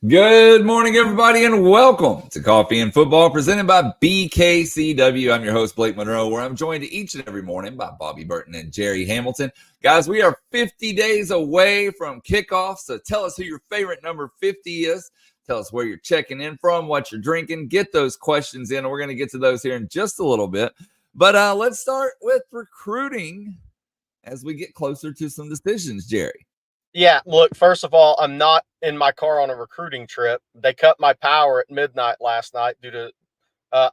Good morning, everybody, and welcome to Coffee and Football presented by BKCW. I'm your host, Blake Monroe, where I'm joined each and every morning by Bobby Burton and Jerry Hamilton. Guys, we are 50 days away from kickoff, so tell us who your favorite number 50 is. Tell us where you're checking in from, what you're drinking. Get those questions in, and we're going to get to those here in just a little bit. But let's start with recruiting as we get closer to some decisions, Jerry. Yeah, look, first of all, I'm not in my car on a recruiting trip. They cut my power at midnight last night due to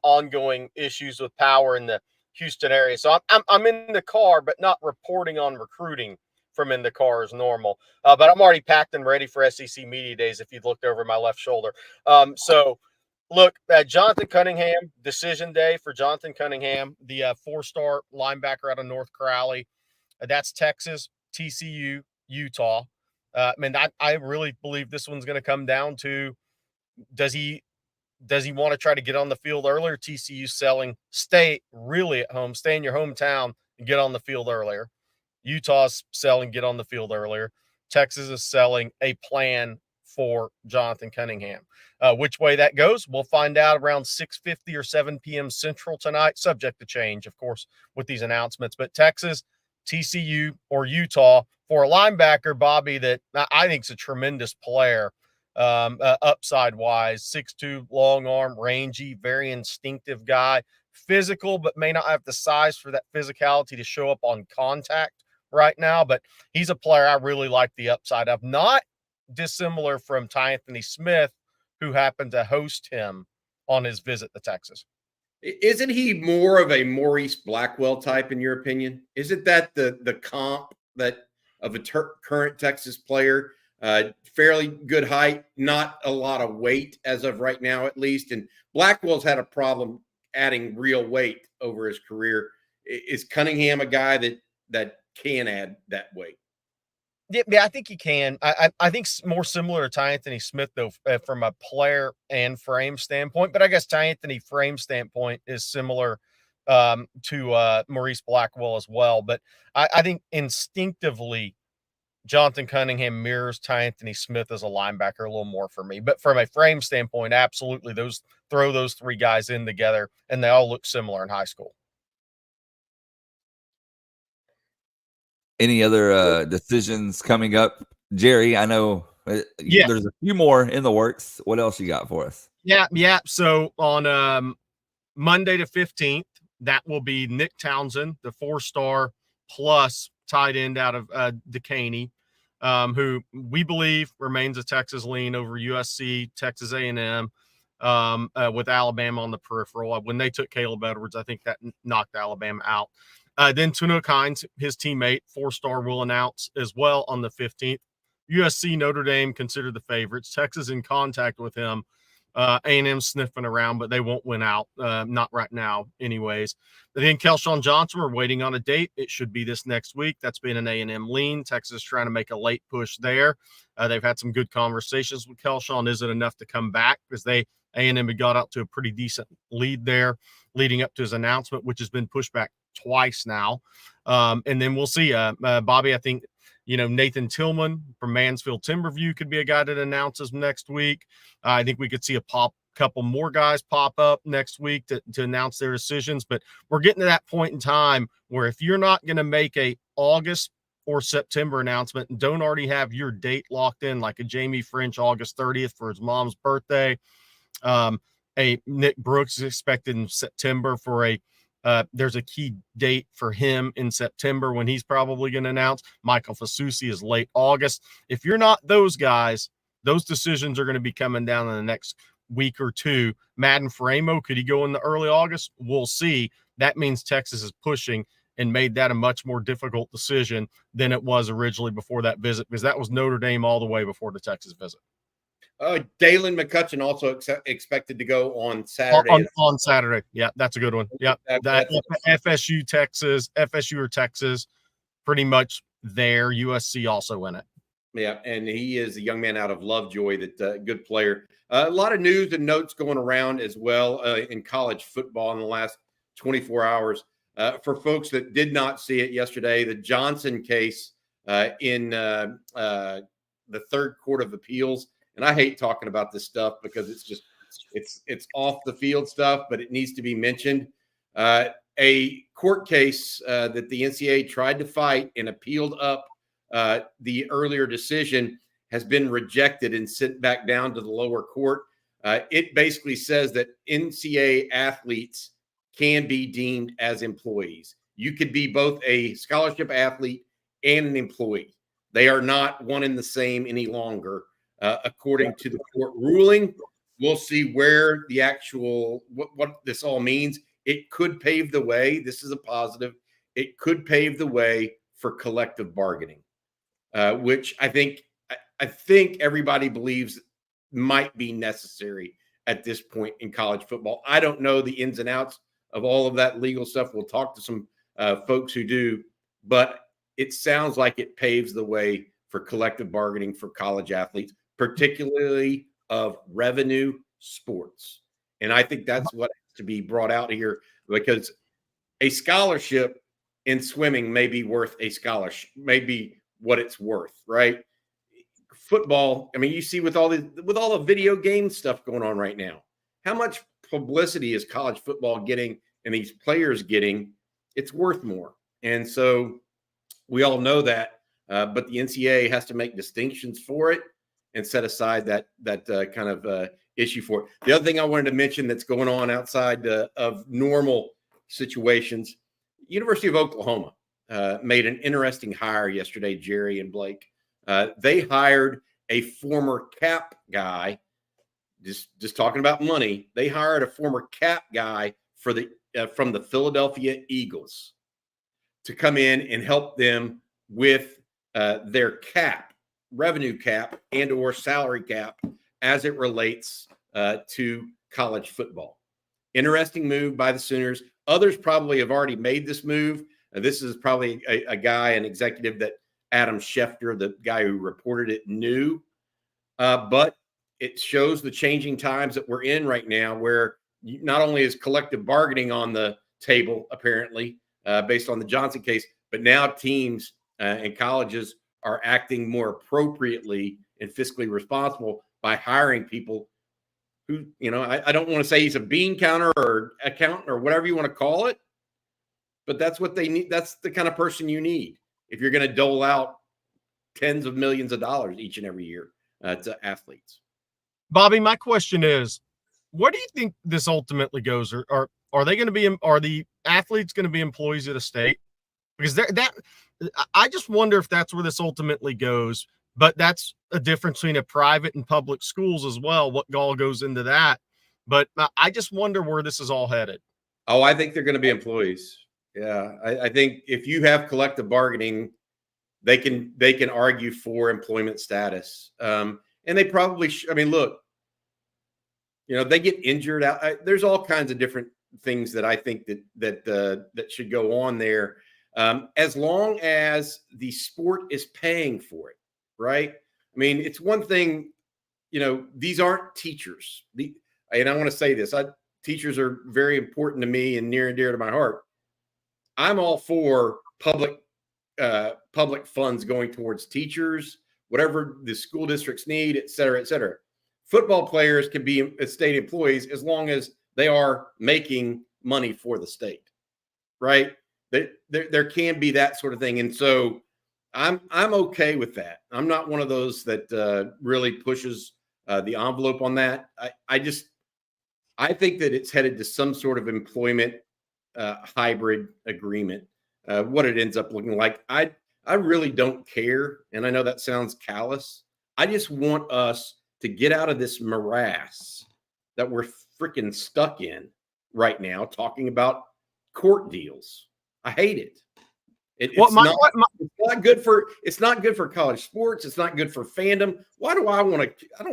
ongoing issues with power in the Houston area. So I'm in the car, but not reporting on recruiting from in the car as normal. But I'm already packed and ready for SEC Media Days if you've looked over my left shoulder. So, look, Jonathan Cunningham, decision day for Jonathan Cunningham, the four-star linebacker out of North Crowley. That's Texas, TCU, Utah. I really believe this one's going to come down to does he want to try to get on the field earlier? TCU selling, stay really at home, stay in your hometown and get on the field earlier. Utah's selling, get on the field earlier. Texas is selling a plan for Jonathan Cunningham. Which way that goes, we'll find out around 6:50 or 7 p.m. Central tonight, subject to change, of course, with these announcements. But Texas, TCU, or Utah for a linebacker, Bobby, that I think is a tremendous player, upside-wise, 6'2", long arm, rangy, very instinctive guy, physical, but may not have the size for that physicality to show up on contact right now. But he's a player I really like the upside of, not dissimilar from Anthony Smith, who happened to host him on his visit to Texas. Isn't he more of a Maurice Blackwell type, in your opinion? Isn't that the comp that of a current Texas player? Fairly good height, not a lot of weight as of right now, at least. And Blackwell's had a problem adding real weight over his career. Is Cunningham a guy that can add that weight? Yeah, I think he can. I think more similar to Anthony Smith, though, from a player and frame standpoint. But I guess Anthony frame standpoint is similar to Maurice Blackwell as well. But I think instinctively, Jonathan Cunningham mirrors Anthony Smith as a linebacker a little more for me. But from a frame standpoint, absolutely, throw those three guys in together, and they all look similar in high school. Any other decisions coming up, Jerry? I know there's a few more in the works. What else you got for us? Yeah. So on Monday the 15th, that will be Nick Townsend, the four-star plus tight end out of Decaney, who we believe remains a Texas lean over USC, Texas A&M, with Alabama on the peripheral. When they took Caleb Edwards, I think that knocked Alabama out. Then Tanook Hines, his teammate, four-star, will announce as well on the 15th. USC, Notre Dame considered the favorites. Texas in contact with him. A&M sniffing around, but they won't win out. Not right now, anyways. But then Kelshawn Johnson, we're waiting on a date. It should be this next week. That's been an A&M lean. Texas trying to make a late push there. They've had some good conversations with Kelshawn. Is it enough to come back? Because A&M had got out to a pretty decent lead there leading up to his announcement, which has been pushed back twice now. And then we'll see. Bobby, I think, Nathan Tillman from Mansfield Timberview could be a guy that announces next week. I think we could see a couple more guys pop up next week to announce their decisions. But we're getting to that point in time where if you're not going to make a August or September announcement and don't already have your date locked in, like a Jamie French August 30th for his mom's birthday, a Nick Brooks is expected in September for there's a key date for him in September when he's probably going to announce. Michael Fasusi is late August. If you're not those guys, those decisions are going to be coming down in the next week or two. Madden Faramo, could he go in the early August? We'll see. That means Texas is pushing and made that a much more difficult decision than it was originally before that visit, because that was Notre Dame all the way before the Texas visit. Dalen McCutcheon also expected to go on Saturday. On Saturday. Yeah, that's a good one. Yeah, that FSU or Texas, pretty much there. USC also in it. Yeah, and he is a young man out of Lovejoy, that good player. A lot of news and notes going around as well in college football in the last 24 hours. For folks that did not see it yesterday, the Johnson case in the Third Court of Appeals and I hate talking about this stuff because it's off the field stuff, but it needs to be mentioned. A court case that the NCAA tried to fight and appealed up the earlier decision has been rejected and sent back down to the lower court. It basically says that NCAA athletes can be deemed as employees. You could be both a scholarship athlete and an employee. They are not one and the same any longer, according to the court ruling. We'll see where the actual what this all means. It could pave the way. This is a positive. It could pave the way for collective bargaining, which I think everybody believes might be necessary at this point in college football. I don't know the ins and outs of all of that legal stuff. We'll talk to some folks who do, but it sounds like it paves the way for collective bargaining for college athletes, particularly of revenue sports. And I think that's what has to be brought out here, because a scholarship in swimming may be worth a scholarship, maybe what it's worth, right? Football, I mean, you see with all the video game stuff going on right now, how much publicity is college football getting and these players getting? It's worth more. And so we all know that, but the NCAA has to make distinctions for it and set aside that kind of issue for it. The other thing I wanted to mention that's going on outside of normal situations, University of Oklahoma made an interesting hire yesterday, Jerry and Blake. They hired a former cap guy, just talking about money. They hired a former cap guy for from the Philadelphia Eagles to come in and help them with their cap, revenue cap, and or salary cap as it relates to college football. Interesting move by the Sooners. Others probably have already made this move. This is probably a guy, an executive that Adam Schefter, the guy who reported it, knew. But it shows the changing times that we're in right now, where not only is collective bargaining on the table, apparently, based on the Johnson case, but now teams and colleges are acting more appropriately and fiscally responsible by hiring people who, I don't want to say he's a bean counter or accountant or whatever you want to call it, but that's what they need. That's the kind of person you need if you're going to dole out tens of millions of dollars each and every year to athletes. Bobby, my question is, where do you think this ultimately goes? Are they going to be? Are the athletes going to be employees of the state? Because I just wonder if that's where this ultimately goes. But that's a difference between a private and public schools as well. What all goes into that? But I just wonder where this is all headed. Oh, I think they're going to be employees. Yeah, I think if you have collective bargaining, they can argue for employment status, and they probably. I mean, look, they get injured out. There's all kinds of different things that I think that should go on there, as long as the sport is paying for it, right? I mean, it's one thing. These aren't teachers. And I want to say this: teachers are very important to me and near and dear to my heart. I'm all for public funds going towards teachers, whatever the school districts need, et cetera, et cetera. Football players can be state employees as long as they are making money for the state, right? There can be that sort of thing. And so I'm okay with that. I'm not one of those that really pushes the envelope on that. I think that it's headed to some sort of employment hybrid agreement. What it ends up looking like, I really don't care. And I know that sounds callous. I just want us to get out of this morass that we're freaking stuck in right now, talking about court deals. I hate it. It's not good for college sports. It's not good for fandom. Why do I want to? I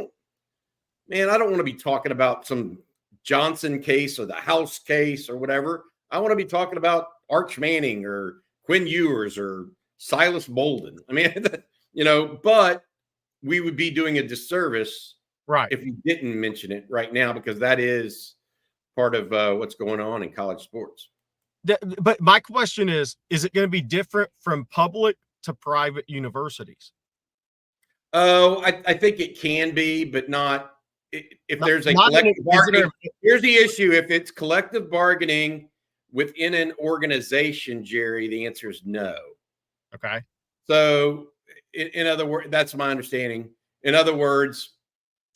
don't want to be talking about some Johnson case or the House case or whatever. I want to be talking about Arch Manning or Quinn Ewers or Silas Bolden. I mean, but we would be doing a disservice, right, if we didn't mention it right now, because that is part of what's going on in college sports. But my question is it going to be different from public to private universities? Oh, I think it can be, but not if there's a Not collective bargaining. there, Here's the issue. If it's collective bargaining within an organization, Jerry, the answer is no. okay. So in other words, that's my understanding. In other words,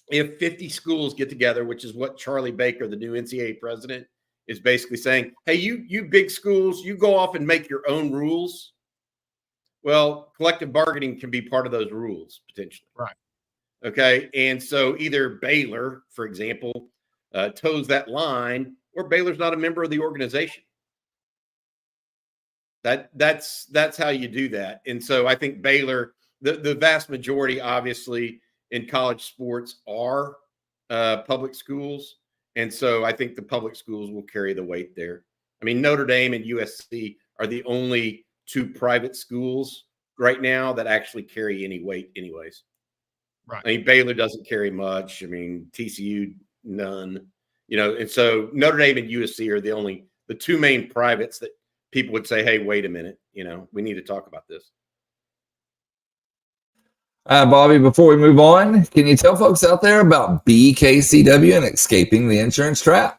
if 50 schools get together, which is what Charlie Baker, the new NCAA president, is basically saying, hey, you big schools, you go off and make your own rules. Well, collective bargaining can be part of those rules potentially. Right. Okay. And so either Baylor, for example, toes that line, or Baylor's not a member of the organization. That's how you do that. And so I think Baylor, the vast majority, obviously, in college sports are public schools. And so I think the public schools will carry the weight there. I mean, Notre Dame and USC are the only two private schools right now that actually carry any weight anyways. Right. I mean, Baylor doesn't carry much. I mean, TCU, none, and so Notre Dame and USC are the two main privates that people would say, hey, wait a minute, we need to talk about this. Bobby, before we move on, can you tell folks out there about BKCW and escaping the insurance trap?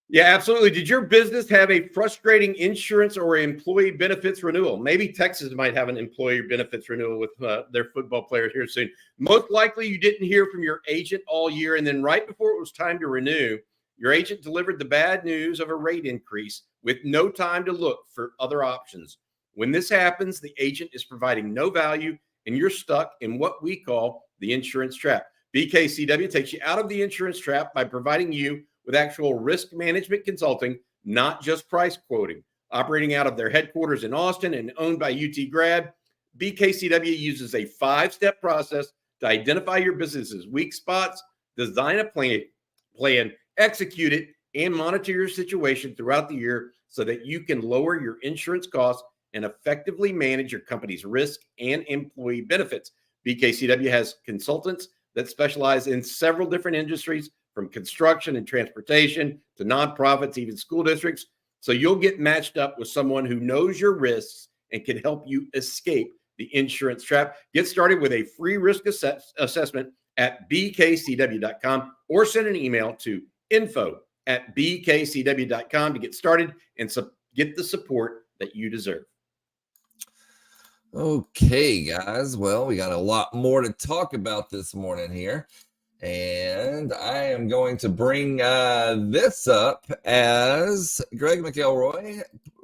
Yeah, absolutely. Did your business have a frustrating insurance or employee benefits renewal? Maybe Texas might have an employee benefits renewal with their football players here soon. Most likely you didn't hear from your agent all year, and then right before it was time to renew, your agent delivered the bad news of a rate increase with no time to look for other options. When this happens, the agent is providing no value, and you're stuck in what we call the insurance trap. BKCW takes you out of the insurance trap by providing you with actual risk management consulting, not just price quoting. Operating out of their headquarters in Austin and owned by UT Grad, BKCW uses a 5-step process to identify your business's weak spots, design a plan, execute it, and monitor your situation throughout the year so that you can lower your insurance costs and effectively manage your company's risk and employee benefits. BKCW has consultants that specialize in several different industries, from construction and transportation to nonprofits, even school districts. So you'll get matched up with someone who knows your risks and can help you escape the insurance trap. Get started with a free risk assessment at bkcw.com or send an email to info@bkcw.com to get started and get the support that you deserve. Okay, guys. Well, we got a lot more to talk about this morning here. And I am going to bring this up as Greg McElroy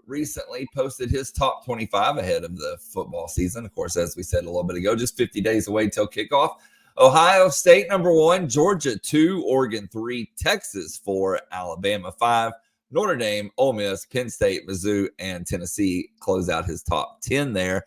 recently posted his top 25 ahead of the football season. Of course, as we said a little bit ago, just 50 days away till kickoff. Ohio State, number 1, Georgia 2, Oregon 3, Texas 4, Alabama 5, Notre Dame, Ole Miss, Penn State, Mizzou, and Tennessee close out his top 10 there.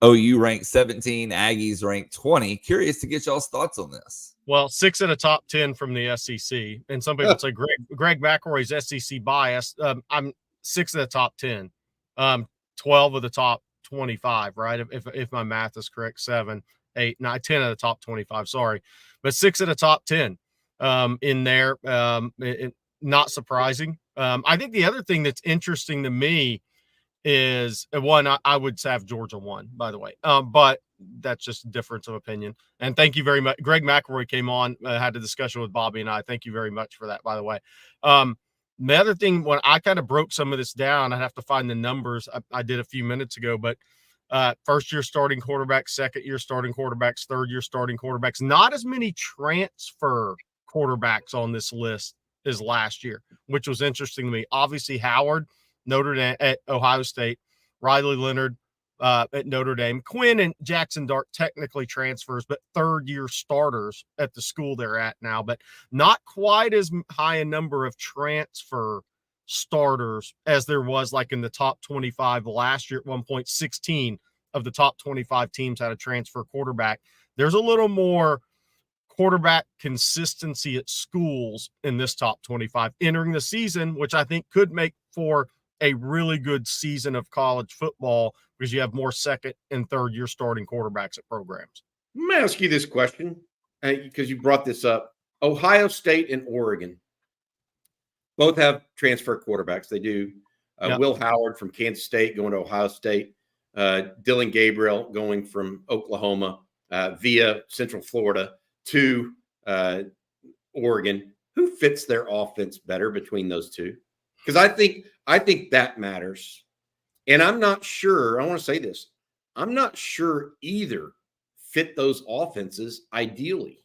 OU ranked 17, Aggies ranked 20. Curious to get y'all's thoughts on this. Well, 6 of the top 10 from the SEC, and some people say Greg McElroy's SEC bias. I'm 6 of the top 10, 12 of the top 25, right? If my math is correct, 7, 8, 9, 10 of the top 25. Sorry, but 6 of the top 10 in there. Not surprising. I think the other thing that's interesting to me is one. I would have Georgia 1, by the way, but that's just a difference of opinion. And thank you very much. Greg McElroy came on, had a discussion with Bobby and I. Thank you very much for that, by the way. The other thing, when I kind of broke some of this down, I'd have to find the numbers I did a few minutes ago, but first-year starting quarterbacks, second-year starting quarterbacks, third-year starting quarterbacks, not as many transfer quarterbacks on this list as last year, which was interesting to me. Obviously, Howard, Notre Dame at Ohio State, Riley Leonard at Notre Dame, Quinn and Jackson Dart technically transfers, but third-year starters at the school they're at now, but not quite as high a number of transfer starters as there was like in the top 25 last year. At one point, 16 of the top 25 teams had a transfer quarterback. There's a little more quarterback consistency at schools in this top 25 entering the season, which I think could make for a really good season of college football because you have more second and third year starting quarterbacks at programs. Let me ask you this question because you brought this up. Ohio State and Oregon both have transfer quarterbacks. They do. Yep. Will Howard from Kansas State going to Ohio State. Dylan Gabriel going from Oklahoma via Central Florida to Oregon. Who fits their offense better between those two? Because I think that matters. And I'm not sure. I want to say this. I'm not sure either fit those offenses ideally.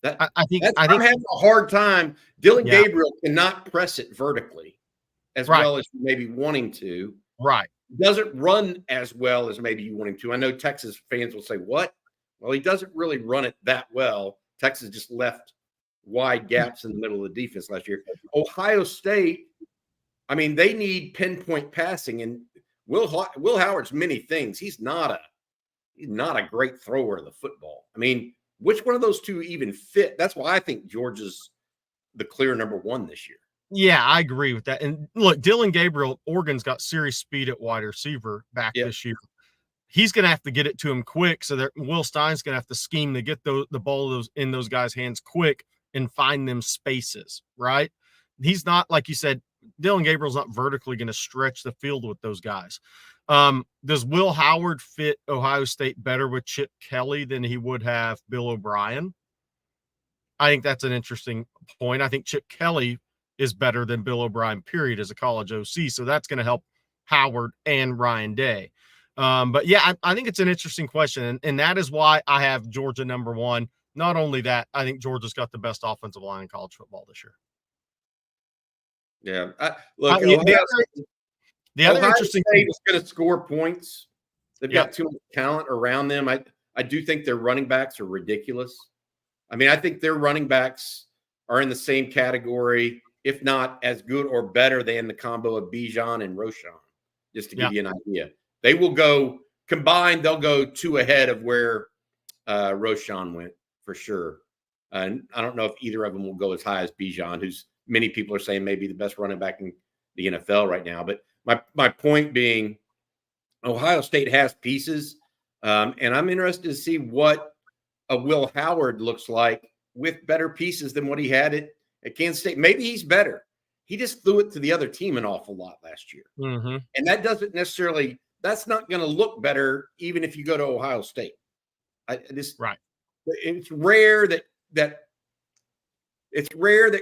I think I'm having a hard time. Dylan Gabriel cannot press it vertically as well as you may be wanting to. Right. Doesn't run as well as maybe you want him to. I know Texas fans will say, what? Well, he doesn't really run it that well. Texas just left wide gaps in the middle of the defense last year. Ohio State, I mean, they need pinpoint passing, and Will Howard's many things. He's not a great thrower of the football. I mean, which one of those two even fit? That's why I think Georgia's the clear number one this year. Yeah, I agree with that. And look, Dylan Gabriel, Oregon's got serious speed at wide receiver back this year. He's going to have to get it to him quick. So Will Stein's going to have to scheme to get the ball in those guys' hands quick and find them spaces, right? He's not, like you said, Dylan Gabriel's not vertically going to stretch the field with those guys. Does Will Howard fit Ohio State better with Chip Kelly than he would have Bill O'Brien? I think that's an interesting point. I think Chip Kelly is better than Bill O'Brien, period, as a college OC. So that's going to help Howard and Ryan Day. But yeah, I think it's an interesting question. And that is why I have Georgia number one. Not only that, I think Georgia's got the best offensive line in college football this year. Yeah. The other interesting thing is going to score points. They've got too much talent around them. I do think their running backs are ridiculous. I mean, I think their running backs are in the same category, if not as good or better than the combo of Bijan and Roschon, just to give you an idea. They will go combined, they'll go two ahead of where Roschon went for sure. And I don't know if either of them will go as high as Bijan, who's many people are saying maybe the best running back in the NFL right now. But my point being, Ohio State has pieces, and I'm interested to see what a Will Howard looks like with better pieces than what he had at Kansas State. Maybe he's better. He just threw it to the other team an awful lot last year. Mm-hmm. And that doesn't necessarily – that's not going to look better even if you go to Ohio State. It's rare that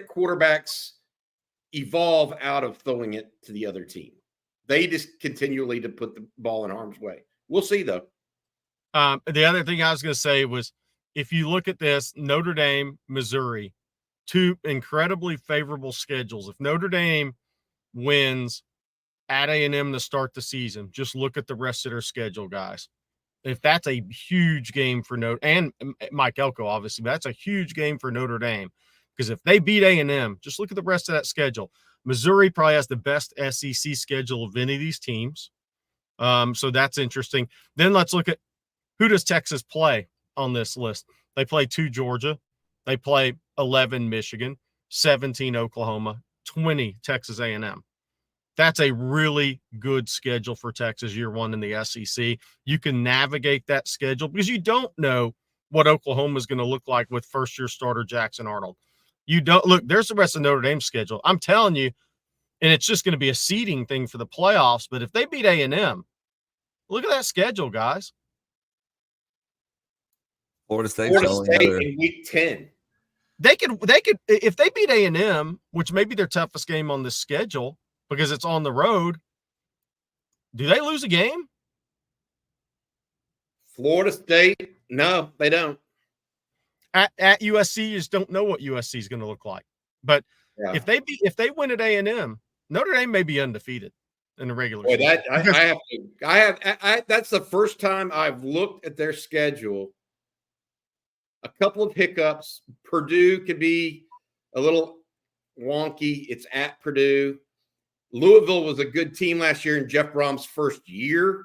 quarterbacks evolve out of throwing it to the other team. They just continually to put the ball in harm's way. We'll see, though. The other thing I was going to say was, if you look at this, Notre Dame, Missouri, two incredibly favorable schedules. If Notre Dame wins at A&M to start the season, just look at the rest of their schedule, guys. If that's a huge game for and Mike Elko, obviously, but that's a huge game for Notre Dame, because if they beat A&M, just look at the rest of that schedule. Missouri probably has the best SEC schedule of any of these teams. So that's interesting. Then let's look at, who does Texas play on this list? They play 2 Georgia. They play 11 Michigan, 17 Oklahoma, 20 Texas A&M. That's a really good schedule for Texas year one in the SEC. You can navigate that schedule because you don't know what Oklahoma is going to look like with first-year starter Jackson Arnold. You don't look. There's the rest of Notre Dame's schedule. I'm telling you, and it's just going to be a seeding thing for the playoffs. But if they beat A&M, look at that schedule, guys. Florida State in week 10. They could if they beat A&M, which may be their toughest game on this schedule because it's on the road. Do they lose a game? Florida State, no, they don't. At USC, you just don't know what USC is going to look like. But if they win at A&M, Notre Dame may be undefeated in the regular season. That's the first time I've looked at their schedule. A couple of hiccups. Purdue could be a little wonky. It's at Purdue. Louisville was a good team last year in Jeff Brom's first year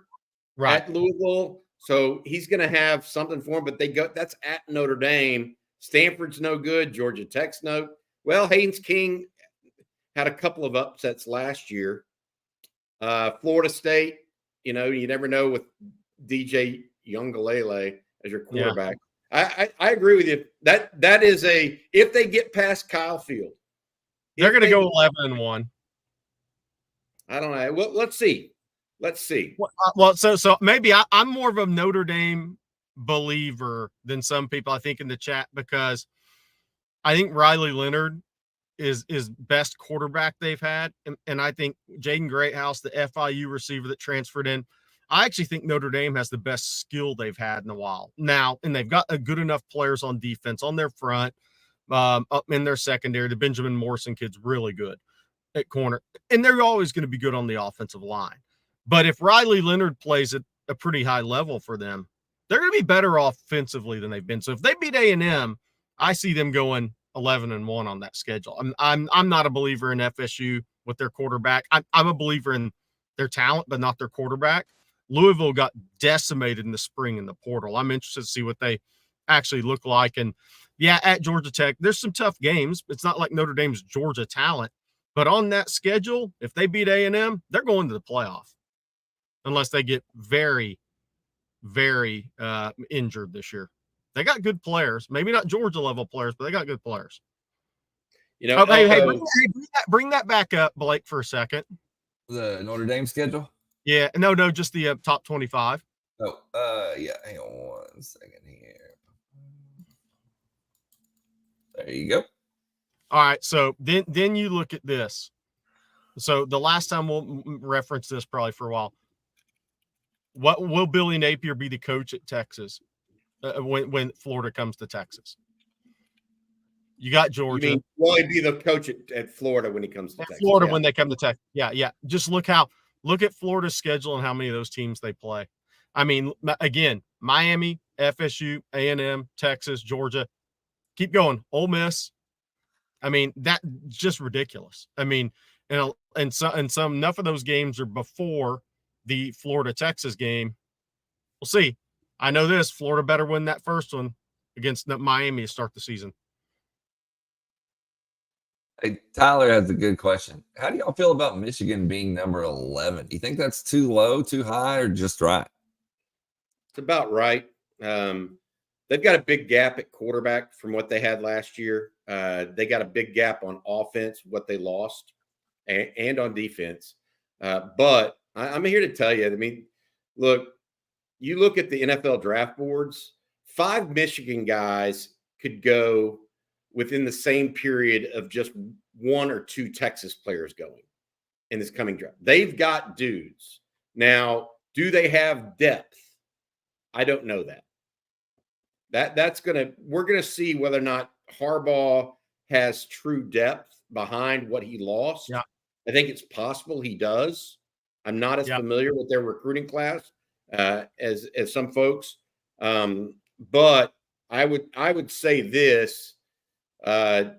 at Louisville. So he's going to have something for him, but that's at Notre Dame. Stanford's no good. Georgia Tech's no. Well, Haynes King had a couple of upsets last year. Florida State, you never know with DJ Youngalele as your quarterback. Yeah. I agree with you. That is if they get past Kyle Field, they're going to go 11-1. I don't know. Well, let's see. Well, so maybe I'm more of a Notre Dame believer than some people, I think, in the chat, because I think Riley Leonard is best quarterback they've had. And I think Jaden Greathouse, the FIU receiver that transferred in, I actually think Notre Dame has the best skill they've had in a while now. And they've got a good enough players on defense, on their front, up in their secondary. The Benjamin Morrison kid's really good at corner. And they're always going to be good on the offensive line. But if Riley Leonard plays at a pretty high level for them, they're going to be better offensively than they've been. So if they beat A&M, I see them going 11-1 on that schedule. I'm not a believer in FSU with their quarterback. I'm a believer in their talent, but not their quarterback. Louisville got decimated in the spring in the portal. I'm interested to see what they actually look like. And yeah, at Georgia Tech, there's some tough games. It's not like Notre Dame's Georgia talent, but on that schedule, if they beat A&M, they're going to the playoff unless they get very, very injured this year. They got good players, maybe not Georgia level players, but they got good players. You know, bring that back up, Blake, for a second. The Notre Dame schedule? Yeah, no, just the top 25. Oh, yeah. Hang on 1 second here. There you go. All right, so then you look at this. So the last time we'll reference this probably for a while. What will Billy Napier be the coach at Texas when Florida comes to Texas? You got Georgia. You mean, will he be the coach at Florida when he comes to Texas? Florida when they come to Texas. Yeah. Just look at Florida's schedule and how many of those teams they play. I mean, again, Miami, FSU, A&M, Texas, Georgia. Keep going. Ole Miss. I mean, that's just ridiculous. I mean, and some enough of those games are before the Florida-Texas game. We'll see. I know this. Florida better win that first one against Miami to start the season. Hey, Tyler has a good question. How do y'all feel about Michigan being number 11? Do you think that's too low, too high, or just right? It's about right. They've got a big gap at quarterback from what they had last year. They got a big gap on offense, what they lost, and on defense. But I'm here to tell you, I mean, look, you look at the NFL draft boards, 5 Michigan guys could go within the same period of just 1 or 2 Texas players going in this coming draft. They've got dudes. Now, do they have depth? I don't know that. We're gonna see whether or not Harbaugh has true depth behind what he lost. Yeah. I think it's possible he does. I'm not as familiar with their recruiting class as some folks, but I would say this. I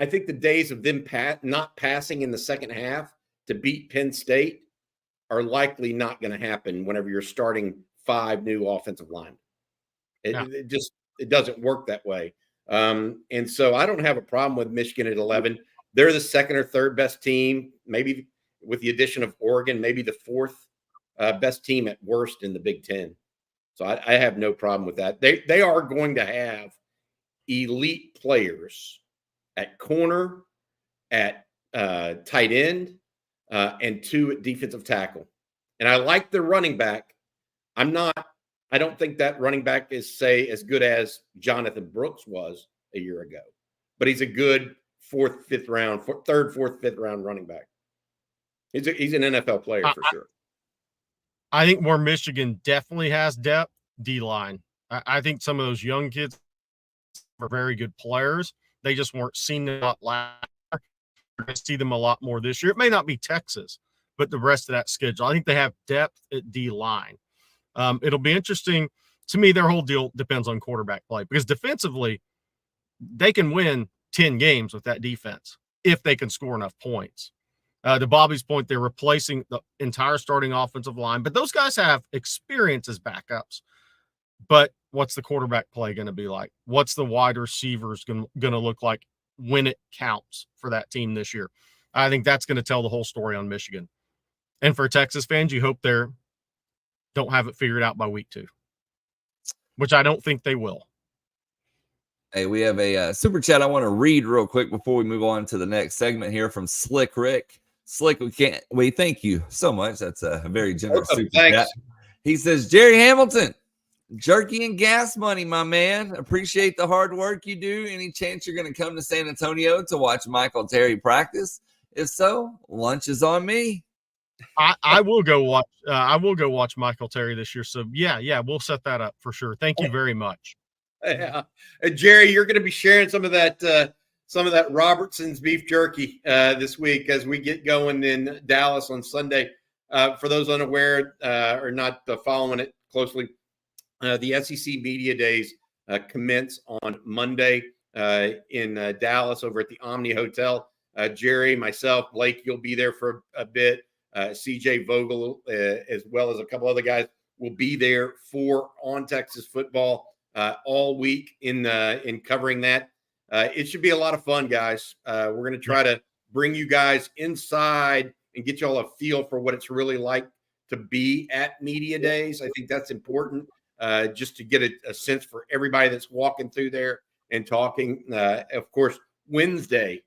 think the days of them not passing in the second half to beat Penn State are likely not going to happen whenever you're starting 5 new offensive linemen. It doesn't work that way. And so I don't have a problem with Michigan at 11. They're the second or third best team, maybe with the addition of Oregon, maybe the 4th best team at worst in the Big Ten. So I have no problem with that. They are going to have elite players at corner, at tight end, and 2 at defensive tackle. And I like the running back. I don't think that running back is, say, as good as Jonathan Brooks was a year ago, but he's a good 4th, 5th round, 3rd, 4th, 5th round running back. He's an NFL player for sure. I think where Michigan definitely has depth, D-line. I think some of those young kids are very good players. They just weren't seen a lot last year. We're going to see them a lot more this year. It may not be Texas, but the rest of that schedule. I think they have depth at D-line. It'll be interesting. To me, their whole deal depends on quarterback play because defensively, they can win 10 games with that defense if they can score enough points. To Bobby's point, they're replacing the entire starting offensive line, but those guys have experience as backups. But what's the quarterback play going to be like? What's the wide receivers going to look like when it counts for that team this year? I think that's going to tell the whole story on Michigan. And for Texas fans, you hope they don't have it figured out by week 2, which I don't think they will. Hey, we have a super chat I want to read real quick before we move on to the next segment here from Slick Rick. Slick, we thank you so much. That's a very generous super chat. He says, Jerry Hamilton, Jerky and gas money, my man. Appreciate the hard work you do. Any chance you're going to come to San Antonio to watch Michael Terry practice? If so, lunch is on me. I will go watch. I will go watch Michael Terry this year. So yeah, we'll set that up for sure. Thank you very much. Yeah, Jerry, you're going to be sharing some of that Robertson's beef jerky this week as we get going in Dallas on Sunday. For those unaware or not following it closely, the SEC Media Days commence on Monday in Dallas over at the Omni Hotel. Jerry, myself, Blake, you'll be there for a bit. CJ Vogel, as well as a couple other guys, will be there for On Texas Football all week in covering that. It should be a lot of fun, guys. We're going to try to bring you guys inside and get y'all a feel for what it's really like to be at Media Days. I think that's important, just to get a sense for everybody that's walking through there and talking. Of course, Wednesday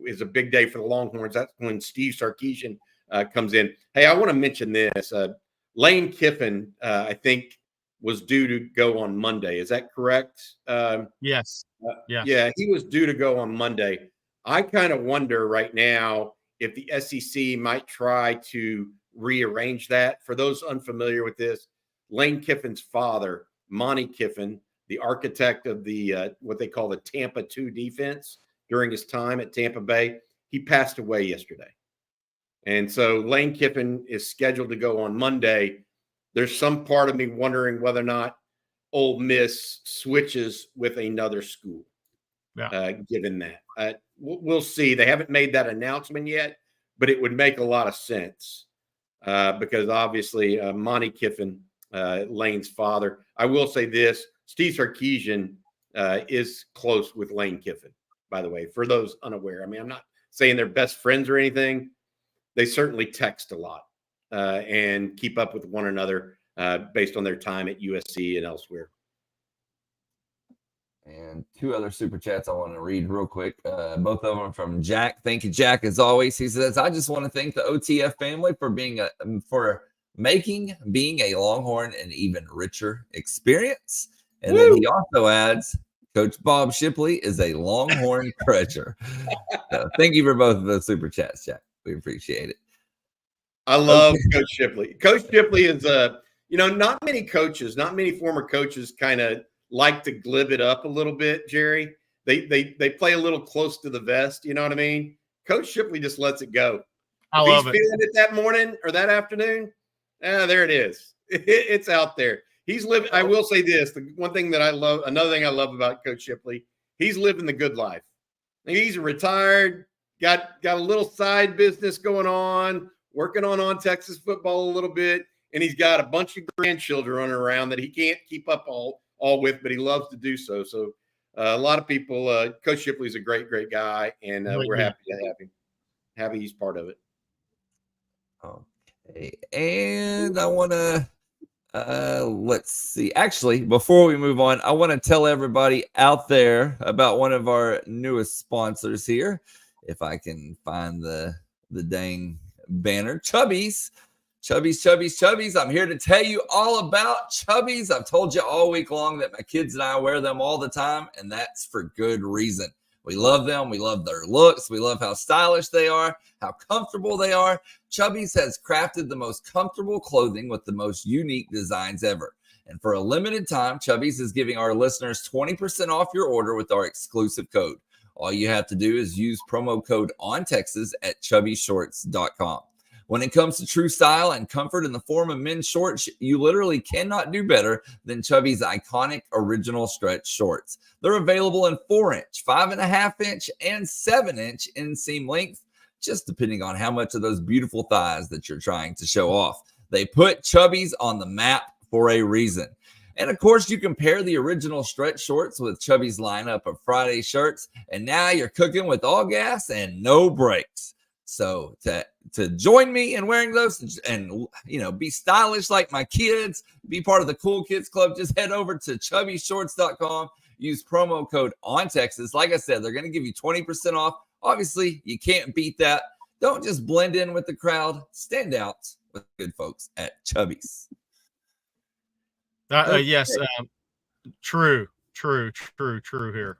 is a big day for the Longhorns. That's when Steve Sarkisian comes in. Hey, I want to mention this. Lane Kiffin, I think, was due to go on Monday. Is that correct? Yes. Yeah, he was due to go on Monday. I kind of wonder right now if the SEC might try to rearrange that. For those unfamiliar with this, Lane Kiffin's father, Monty Kiffin, the architect of the what they call the Tampa 2 defense during his time at Tampa Bay, he passed away yesterday. And so Lane Kiffin is scheduled to go on Monday. There's some part of me wondering whether or not Ole Miss switches with another school, given that. We'll see. They haven't made that announcement yet, but it would make a lot of sense because obviously Monty Kiffin, Lane's father. I will say this, Steve Sarkisian is close with Lane Kiffin, by the way, for those unaware. I mean, I'm not saying they're best friends or anything. They certainly text a lot and keep up with one another based on their time at USC and elsewhere. And two other super chats I want to read real quick. Both of them from Jack. Thank you, Jack, as always. He says, I just want to thank the OTF family for making being a Longhorn an even richer experience. And then he also adds, Coach Bob Shipley is a Longhorn treasure. So thank you for both of those super chats, Jack. We appreciate it. I love Coach Shipley. Coach Shipley is not many coaches, not many former coaches kind of like to glib it up a little bit, Jerry. They play a little close to the vest, you know what I mean? Coach Shipley just lets it go. If he's feeling it that morning or that afternoon, there it is. It's out there. He's living. I will say this: the one thing that I love, another thing I love about Coach Shipley, he's living the good life. He's retired, got a little side business going on, working on Texas football a little bit, and he's got a bunch of grandchildren running around that he can't keep up all with, but he loves to do so. So a lot of people, Coach Shipley's a great guy, and we're happy to have him. Happy he's part of it. Okay, and I want to. Let's see. Actually, before we move on, I want to tell everybody out there about one of our newest sponsors here. If I can find the dang banner, Chubbies. Chubbies. I'm here to tell you all about Chubbies. I've told you all week long that my kids and I wear them all the time, and that's for good reason. We love them. We love their looks. We love how stylish they are, how comfortable they are. Chubbies has crafted the most comfortable clothing with the most unique designs ever. And for a limited time, Chubbies is giving our listeners 20% off your order with our exclusive code. All you have to do is use promo code ONTexas at chubbyshorts.com. When it comes to true style and comfort in the form of men's shorts, you literally cannot do better than Chubbies' iconic original stretch shorts. They're available in 4-inch, 5.5-inch, and 7-inch inseam length, just depending on how much of those beautiful thighs that you're trying to show off. They put Chubbies on the map for a reason. And of course, you can pair the original stretch shorts with Chubbies' lineup of Friday shirts, and now you're cooking with all gas and no brakes. So to join me in wearing those and be stylish like my kids, be part of the cool kids club, just head over to chubbyshorts.com. Use promo code ONTexas. Like I said, they're going to give you 20% off. Obviously, you can't beat that. Don't just blend in with the crowd. Stand out with good folks at Chubbies. Yes. True here.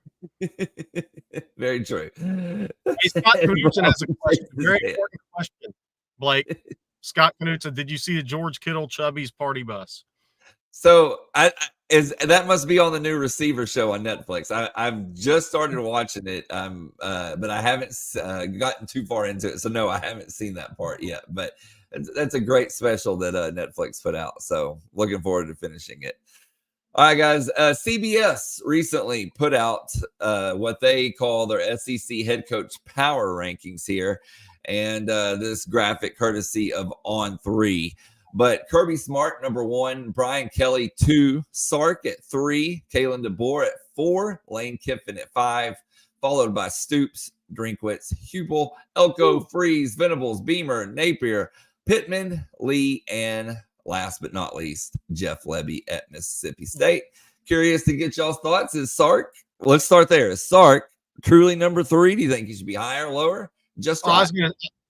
Very true. Hey, Scott Knudsen has a question. Very important question. Blake, Scott Knudsen, did you see the George Kittle Chubbies party bus? So that must be on the new Receiver show on Netflix. I've just started watching it, but I haven't gotten too far into it. So no, I haven't seen that part yet. But that's a great special that Netflix put out. So looking forward to finishing it. All right, guys. CBS recently put out what they call their SEC head coach power rankings here, and this graphic courtesy of On3. But Kirby Smart, number 1, Brian Kelly, 2, Sark at 3, Kalen DeBoer at 4, Lane Kiffin at 5, followed by Stoops, Drinkwitz, Hubel, Elko, Freeze, Venables, Beamer, Napier, Pittman, Lee, and last but not least, Jeff Lebby at Mississippi State. Curious to get y'all's thoughts. Is Sark, let's start there. Is Sark truly number 3? Do you think he should be higher or lower? Just right.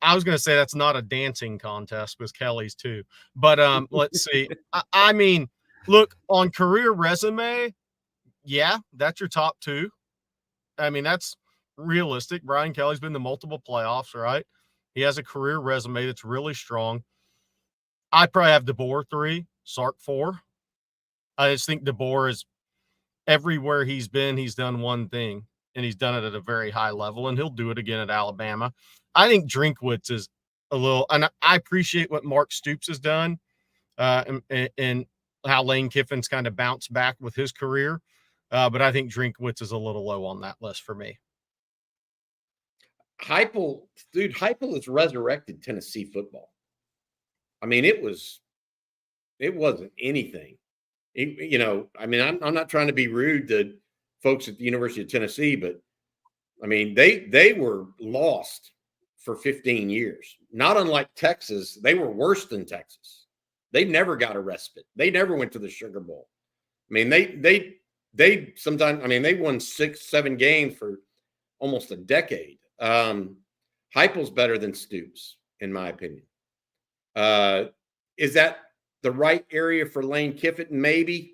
I was gonna say that's not a dancing contest because Kelly's too. But let's see. I mean, look, on career resume, yeah, that's your top 2. I mean, that's realistic. Brian Kelly's been to multiple playoffs, right? He has a career resume that's really strong. I probably have DeBoer 3, Sark 4. I just think DeBoer is everywhere he's been, he's done one thing, and he's done it at a very high level, and he'll do it again at Alabama. I think Drinkwitz is a little, and I appreciate what Mark Stoops has done, and how Lane Kiffin's kind of bounced back with his career. But I think Drinkwitz is a little low on that list for me. Heupel has resurrected Tennessee football. I mean, it wasn't anything. I mean, I'm not trying to be rude to folks at the University of Tennessee, but I mean, they were lost for 15 years. Not unlike Texas, they were worse than Texas. They never got a respite. They never went to the Sugar Bowl. I mean, they sometimes, I mean, they won 6-7 games for almost a decade. Heupel's better than Stoops, in my opinion. Is that the right area for Lane Kiffin? Maybe.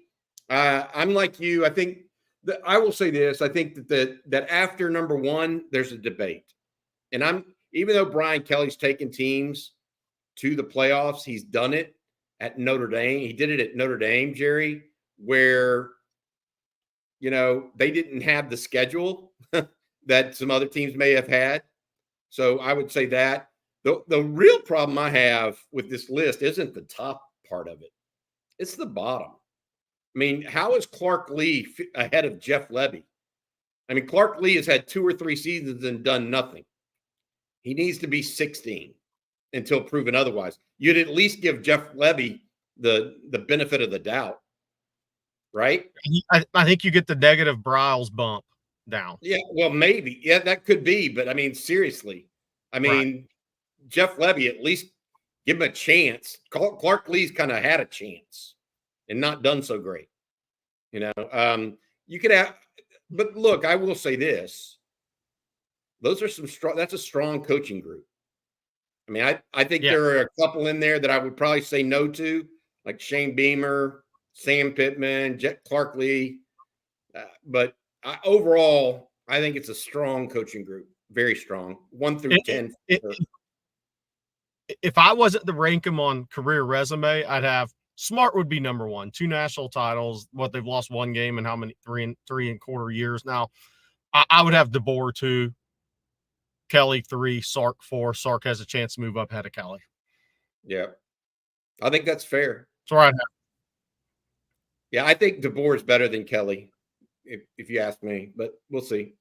I'm like you. I think I will say this. I think that after number 1, there's a debate. And even though Brian Kelly's taken teams to the playoffs, he's done it at Notre Dame. He did it at Notre Dame, Jerry, where, they didn't have the schedule that some other teams may have had. So I would say that. The real problem I have with this list isn't the top part of it. It's the bottom. I mean, how is Clark Lee ahead of Jeff Lebby? I mean, Clark Lee has had 2 or 3 seasons and done nothing. He needs to be 16 until proven otherwise. You'd at least give Jeff Lebby the benefit of the doubt, right? I think you get the negative Bryles bump down. Yeah, well, maybe. Yeah, that could be. But, I mean, seriously. I mean, right. Jeff Lebby, at least give him a chance. Clark Lee's kind of had a chance and not done so great. You could have – but, look, I will say this. Those are some strong – that's a strong coaching group. I mean, I think there are a couple in there that I would probably say no to, like Shane Beamer, Sam Pittman, Clark Lee. But overall, I think it's a strong coaching group, very strong, 1 through 10. If I wasn't to rank them on career resume, I'd have Smart would be number 1, 2 national titles. What they've lost 1 game in how many 3.25 years now. I would have DeBoer 2, Kelly 3, Sark 4. Sark has a chance to move up ahead of Kelly. Yeah, I think that's fair. That's right. Yeah, I think DeBoer is better than Kelly, if you ask me, but we'll see.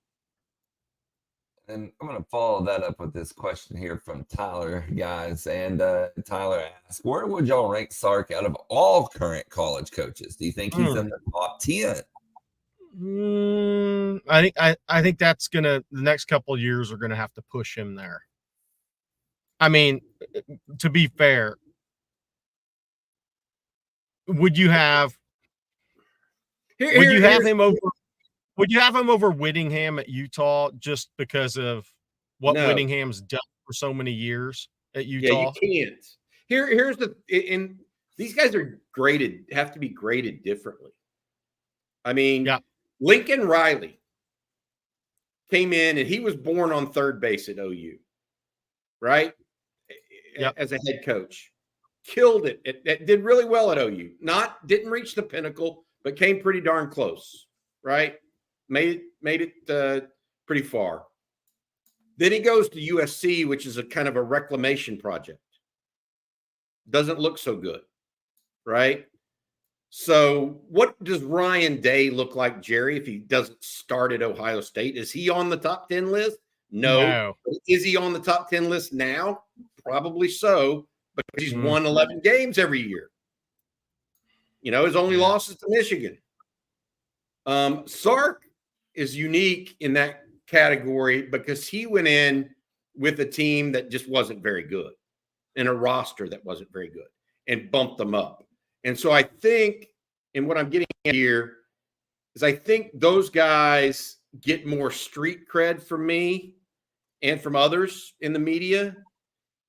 And I'm going to follow that up with this question here from Tyler, guys. And Tyler asks, where would y'all rank Sark out of all current college coaches? Do you think he's in the top 10? I think that's the next couple of years are gonna have to push him there. I mean, to be fair, would you have him over Whittingham at Utah just because of what Whittingham's done for so many years at Utah? Yeah, you can't. Here's the these guys have to be graded differently. I mean, Yeah. Lincoln Riley came in and he was born on third base at OU, right? Yep. As a head coach. Killed it. It did really well at OU. Didn't reach the pinnacle, but came pretty darn close, right? Made it pretty far. Then he goes to USC, which is a kind of a reclamation project. Doesn't look so good, right? So what does Ryan Day look like, Jerry, if he doesn't start at Ohio State? Is he on the top 10 list? No. Is he on the top 10 list now? Probably so, because he's won 11 games every year. His only loss is to Michigan. Sark is unique in that category because he went in with a team that just wasn't very good and a roster that wasn't very good and bumped them up. And so I think, and what I'm getting at here is I think those guys get more street cred from me and from others in the media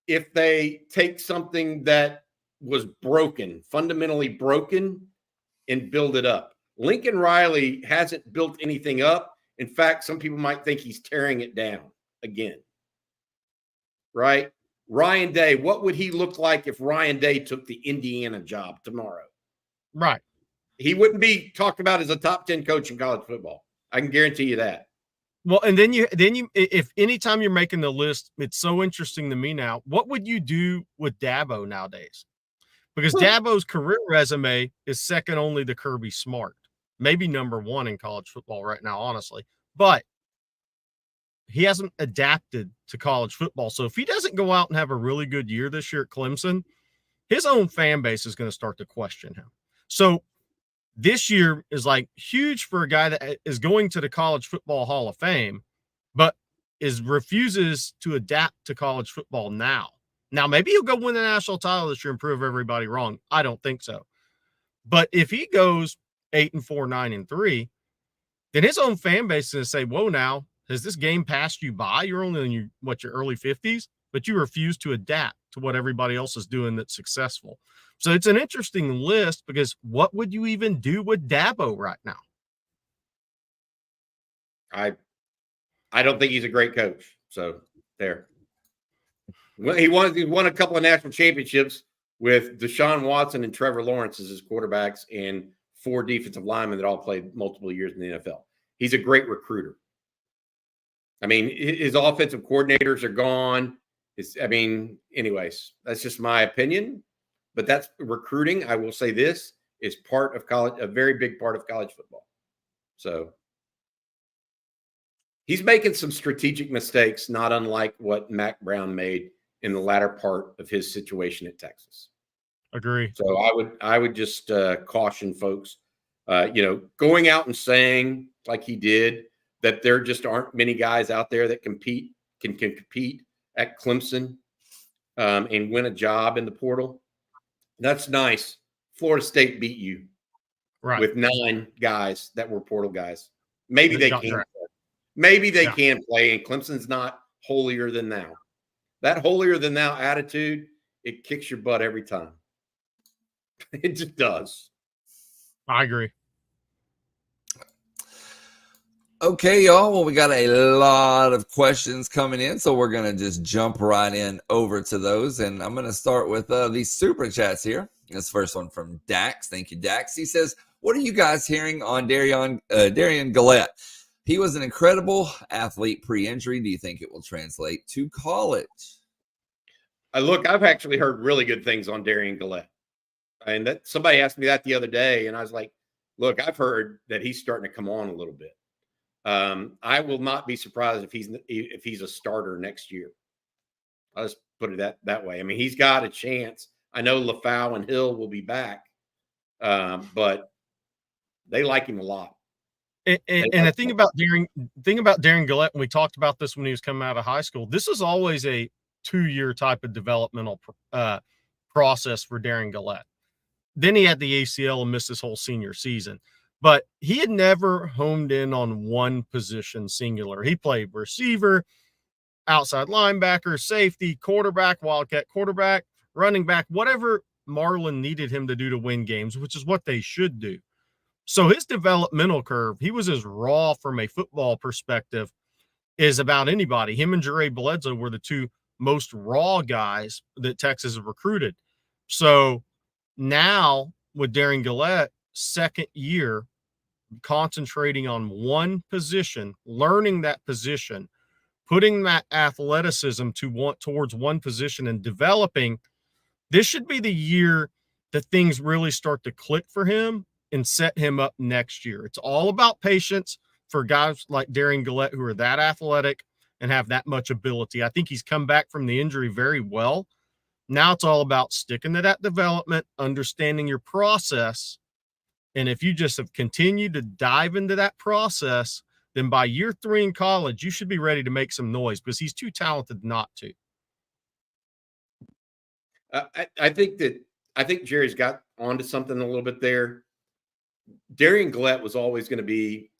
if they take something that was broken, fundamentally broken, and build it up. Lincoln Riley hasn't built anything up. In fact, some people might think he's tearing it down again. Right? Ryan Day, what would he look like if Ryan Day took the Indiana job tomorrow? Right. He wouldn't be talked about as a top 10 coach in college football. I can guarantee you that. Well, and then you, if anytime you're making the list, it's so interesting to me now. What would you do with Dabo nowadays? Because Dabo's career resume is second only to Kirby Smart, maybe number one in college football right now, honestly. But he hasn't adapted to college football. So if he doesn't go out and have a really good year this year at Clemson, his own fan base is going to start to question him. So this year is like huge for a guy that is going to the College Football Hall of Fame, but refuses to adapt to college football now. Now, maybe he'll go win the national title this year and prove everybody wrong. I don't think so. But if he goes 8-4, 9-3, then his own fan base is going to say, whoa, now, has this game passed you by? You're only in your early 50s, but you refuse to adapt to what everybody else is doing that's successful. So it's an interesting list because what would you even do with Dabo right now? I don't think he's a great coach. So there. Well, he won a couple of national championships with Deshaun Watson and Trevor Lawrence as his quarterbacks and 4 defensive linemen that all played multiple years in the NFL. He's a great recruiter. I mean, his offensive coordinators are gone. Anyways, that's just my opinion. But that's recruiting. I will say this is part of college, a very big part of college football. So he's making some strategic mistakes, not unlike what Mac Brown made in the latter part of his situation at Texas. Agree. So I would just caution folks, going out and saying like he did that there just aren't many guys out there that can compete at Clemson and win a job in the portal. That's nice. Florida State beat you with 9 guys that were portal guys. Maybe they can. Maybe they can play, and Clemson's not holier than thou. That holier than thou attitude, it kicks your butt every time. It just does. I agree. Okay, y'all. Well, we got a lot of questions coming in, so we're going to just jump right in over to those. And I'm going to start with these super chats here. This first one from Dax. Thank you, Dax. He says, what are you guys hearing on Derion Gullette? He was an incredible athlete pre-injury. Do you think it will translate to college? Look, I've actually heard really good things on Derion Gullette. And that somebody asked me that the other day, and I was like, look, I've heard that he's starting to come on a little bit. I will not be surprised if he's a starter next year. I'll just put it that way. I mean, he's got a chance. I know LaFau and Hill will be back, but they like him a lot. And the thing about Derion Gullette, and we talked about this when he was coming out of high school, this is always a 2-year type of developmental process for Derion Gullette. Then he had the ACL and missed his whole senior season. But he had never honed in on one position singular. He played receiver, outside linebacker, safety, quarterback, wildcat quarterback, running back, whatever Marlin needed him to do to win games, which is what they should do. So his developmental curve, he was as raw from a football perspective as about anybody. Him and Jure Bledsoe were the two most raw guys that Texas has recruited. So now with Derion Gullette, second year, concentrating on one position, learning that position, putting that athleticism towards one position and developing, this should be the year that things really start to click for him and set him up next year. It's all about patience for guys like Derion Gullette who are that athletic and have that much ability. I think he's come back from the injury very well. Now it's all about sticking to that development, understanding your process. And if you just have continued to dive into that process, then by year 3 in college, you should be ready to make some noise because he's too talented not to. I think Jerry's got onto something a little bit there. Derion Gullette was always going to be,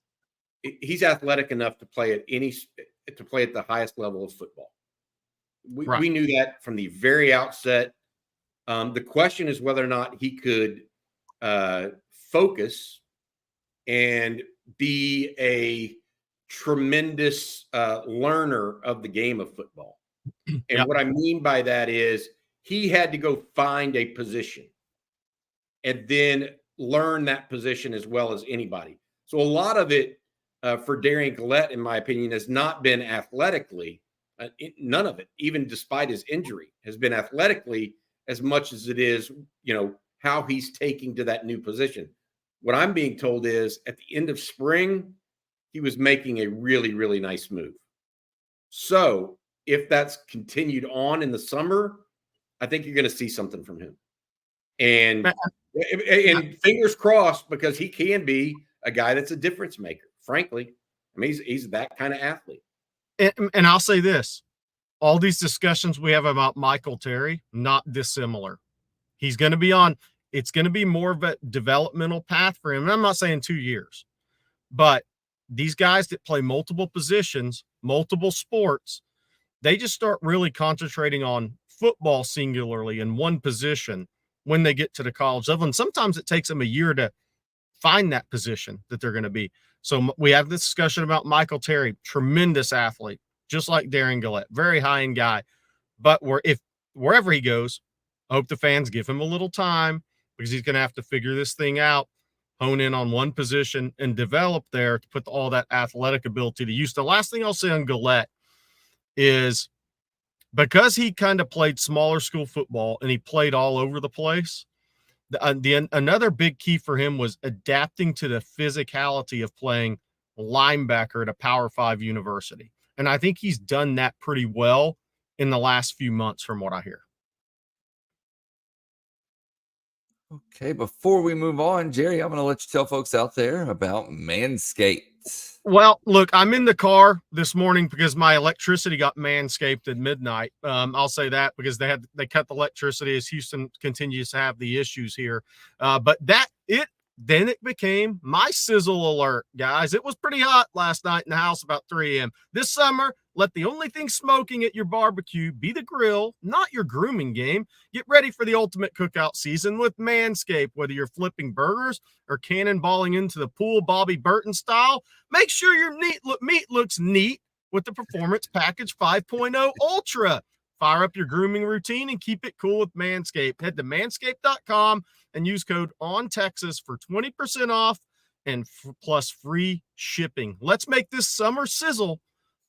he's athletic enough to play at the highest level of football. We knew that from the very outset. The question is whether or not he could focus and be a tremendous learner of the game of football. And what I mean by that is he had to go find a position and then learn that position as well as anybody. So a lot of it for Derion Gullette, in my opinion, has not been athletically. None of it, even despite his injury, has been athletically as much as it is, how he's taking to that new position. What I'm being told is at the end of spring, he was making a really, really nice move. So if that's continued on in the summer, I think you're going to see something from him. And fingers crossed, because he can be a guy that's a difference maker, frankly. I mean, he's that kind of athlete. And I'll say this, all these discussions we have about Michael Terry, not dissimilar. He's going to be it's going to be more of a developmental path for him. And I'm not saying 2 years, but these guys that play multiple positions, multiple sports, they just start really concentrating on football singularly in one position when they get to the college level. And sometimes it takes them a year to find that position that they're going to be. So we have this discussion about Michael Terry, tremendous athlete, just like Derion Gullette, very high-end guy. But wherever he goes, I hope the fans give him a little time because he's going to have to figure this thing out, hone in on one position, and develop there to put all that athletic ability to use. The last thing I'll say on Gullette is because he kind of played smaller school football and he played all over the place, another big key for him was adapting to the physicality of playing linebacker at a Power 5 university. And I think he's done that pretty well in the last few months from what I hear. Okay, before we move on, Jerry, I'm going to let you tell folks out there about Manscaped. Well, look, I'm in the car this morning because my electricity got manscaped at midnight. I'll say that because they cut the electricity as Houston continues to have the issues here. But then it became my sizzle alert, guys. It was pretty hot last night in the house about 3 a.m. This summer, let the only thing smoking at your barbecue be the grill, not your grooming game. Get ready for the ultimate cookout season with Manscaped. Whether you're flipping burgers or cannonballing into the pool Bobby Burton style, make sure your meat looks neat with the Performance Package 5.0 Ultra. Fire up your grooming routine and keep it cool with Manscaped. Head to manscaped.com and use code ONTEXAS for 20% off and plus free shipping. Let's make this summer sizzle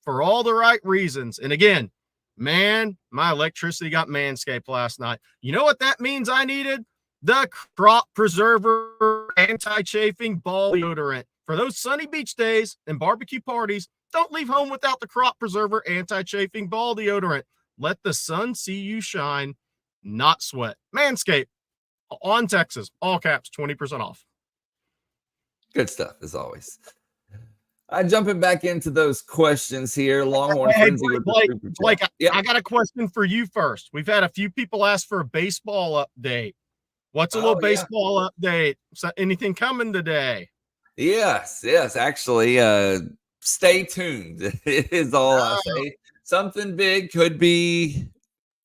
for all the right reasons. And again, man, my electricity got Manscaped last night. You know what that means I needed? The Crop Preserver Anti-Chafing Ball Deodorant. For those sunny beach days and barbecue parties, don't leave home without the Crop Preserver Anti-Chafing Ball Deodorant. Let the sun see you shine, not sweat. Manscaped, on Texas, all caps, 20% off. Good stuff, as always. Jumping back into those questions here. Longhorn frenzy with Blake, I got a question for you first. We've had a few people ask for a baseball update. What's a little baseball update? So anything coming today? Yes. Actually, stay tuned. It is all I say. Something big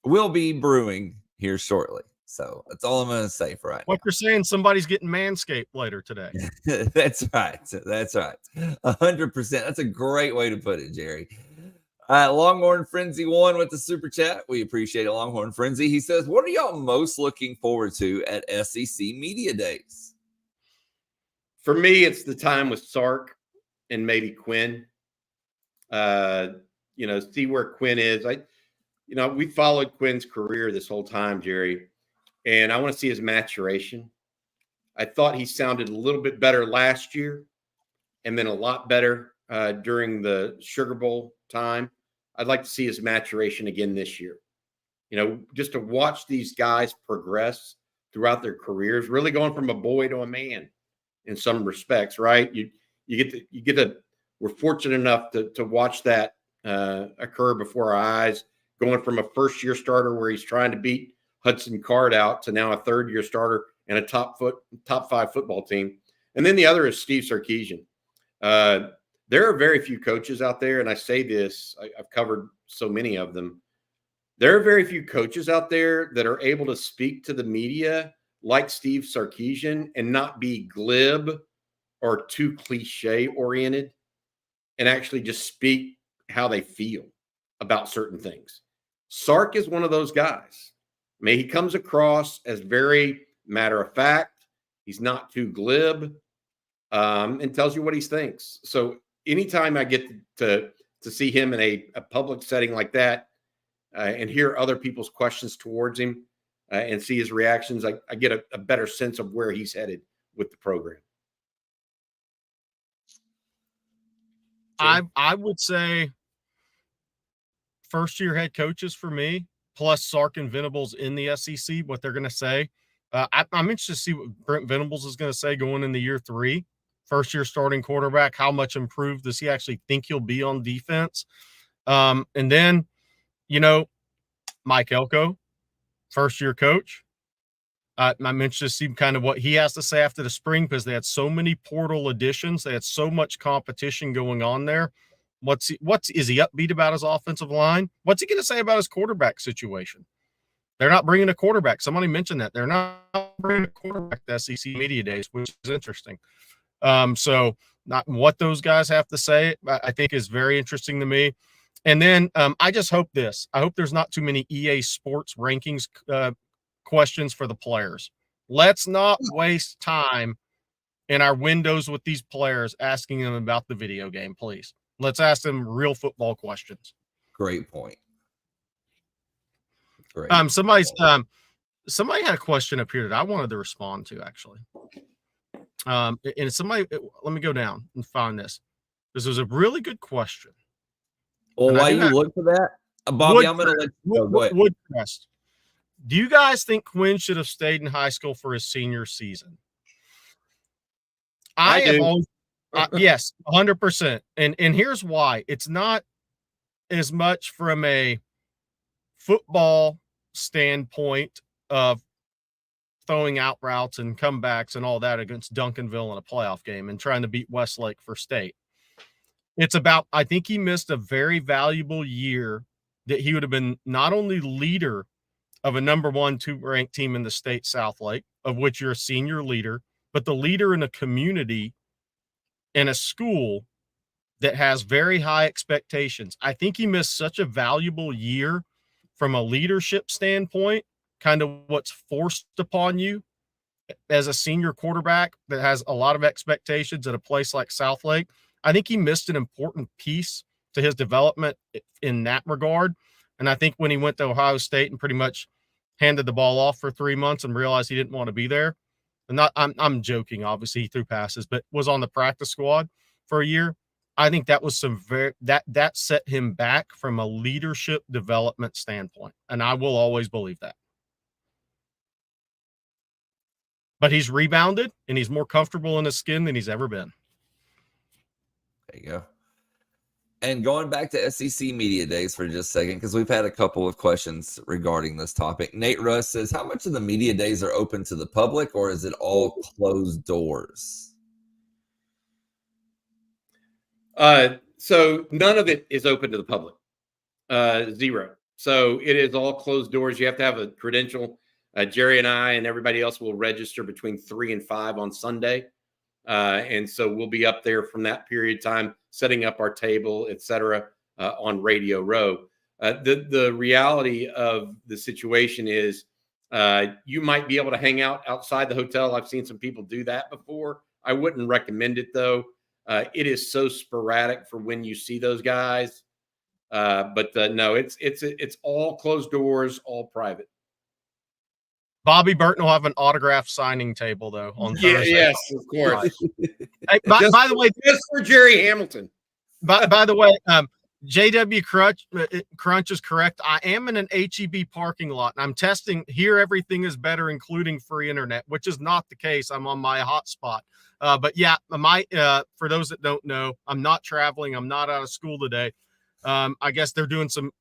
will be brewing here shortly. So that's all I'm going to say for right What you're saying, somebody's getting Manscaped later today. now. That's right. That's right. 100%. That's a great way to put it, Jerry. Longhorn Frenzy 1 with the super chat. We appreciate it, Longhorn Frenzy. He says, what are y'all most looking forward to at SEC Media Days? For me, it's the time with Sark and maybe Quinn. See where Quinn is. We followed Quinn's career this whole time, Jerry, and I want to see his maturation. I thought he sounded a little bit better last year and then a lot better during the Sugar Bowl time. I'd like to see his maturation again this year. Just to watch these guys progress throughout their careers, really going from a boy to a man in some respects, right? We're fortunate enough to watch that occur before our eyes, going from a first-year starter where he's trying to beat Hudson Card out to now a third-year starter and a top 5 football team. And then the other is Steve Sarkisian. There are very few coaches out there, and I say this, I've covered so many of them. There are very few coaches out there that are able to speak to the media like Steve Sarkisian and not be glib or too cliche-oriented and actually just speak how they feel about certain things. Sark is one of those guys. He comes across as very matter-of-fact. He's not too glib and tells you what he thinks. So anytime I get to see him in a public setting like that and hear other people's questions towards him and see his reactions, I get a better sense of where he's headed with the program. I would say first-year head coaches for me, plus Sark and Venables in the SEC, what they're going to say. I'm interested to see what Brent Venables is going to say going into year 3. First-year starting quarterback, how much improved does he actually think he'll be on defense? And then, Mike Elko, first-year coach. I'm interested to see kind of what he has to say after the spring because they had so many portal additions. They had so much competition going on there. Is he upbeat about his offensive line? What's he going to say about his quarterback situation? They're not bringing a quarterback. Somebody mentioned that. They're not bringing a quarterback to SEC Media Days, which is interesting. So not what those guys have to say, I think is very interesting to me. And then I just hope I hope there's not too many EA Sports rankings questions for the players. Let's not waste time in our windows with these players asking them about the video game, please. Let's ask them real football questions. Great point. Great. Somebody had a question up here that I wanted to respond to, actually. And let me go down and find this. This was a really good question. Well, while you look for that, Bobby, I'm going to let you go. Go ahead. Woodcrest. Do you guys think Quinn should have stayed in high school for his senior season? I have always, yes, 100%. And here's why. It's not as much from a football standpoint of throwing out routes and comebacks and all that against Duncanville in a playoff game and trying to beat Westlake for state. It's about, I think he missed a very valuable year that he would have been not only leader of a number 1, 2 ranked team in the state, Southlake, of which you're a senior leader, but the leader in a community in a school that has very high expectations. I think he missed such a valuable year from a leadership standpoint, kind of what's forced upon you as a senior quarterback that has a lot of expectations at a place like Southlake. I think he missed an important piece to his development in that regard. And I think when he went to Ohio State and pretty much handed the ball off for 3 months and realized he didn't want to be there, and I'm joking, obviously he threw passes, but was on the practice squad for a year. I think that was that set him back from a leadership development standpoint. And I will always believe that. But he's rebounded and he's more comfortable in his skin than he's ever been. There you go. And going back to SEC Media Days for just a second, because we've had a couple of questions regarding this topic. Nate Russ says, how much of the media days are open to the public, or is it all closed doors? So none of it is open to the public. Zero. So it is all closed doors. You have to have a credential Jerry and I and everybody else will register between 3 and 5 on Sunday. And so we'll be up there from that period of time, setting up our table, et cetera, on Radio Row. The reality of the situation is you might be able to hang out outside the hotel. I've seen some people do that before. I wouldn't recommend it, though. It is so sporadic for when you see those guys. But no, it's all closed doors, all private. Bobby Burton will have an autograph signing table, though, on Thursday. Yes, of course. Hey, by the way, just for Jerry Hamilton. By the way, JW Crunch is correct. I am in an HEB parking lot, and I'm testing here. Everything is better, including free internet, which is not the case. I'm on my hotspot. But yeah, for those that don't know, I'm not traveling. I'm not out of school today. I guess they're doing some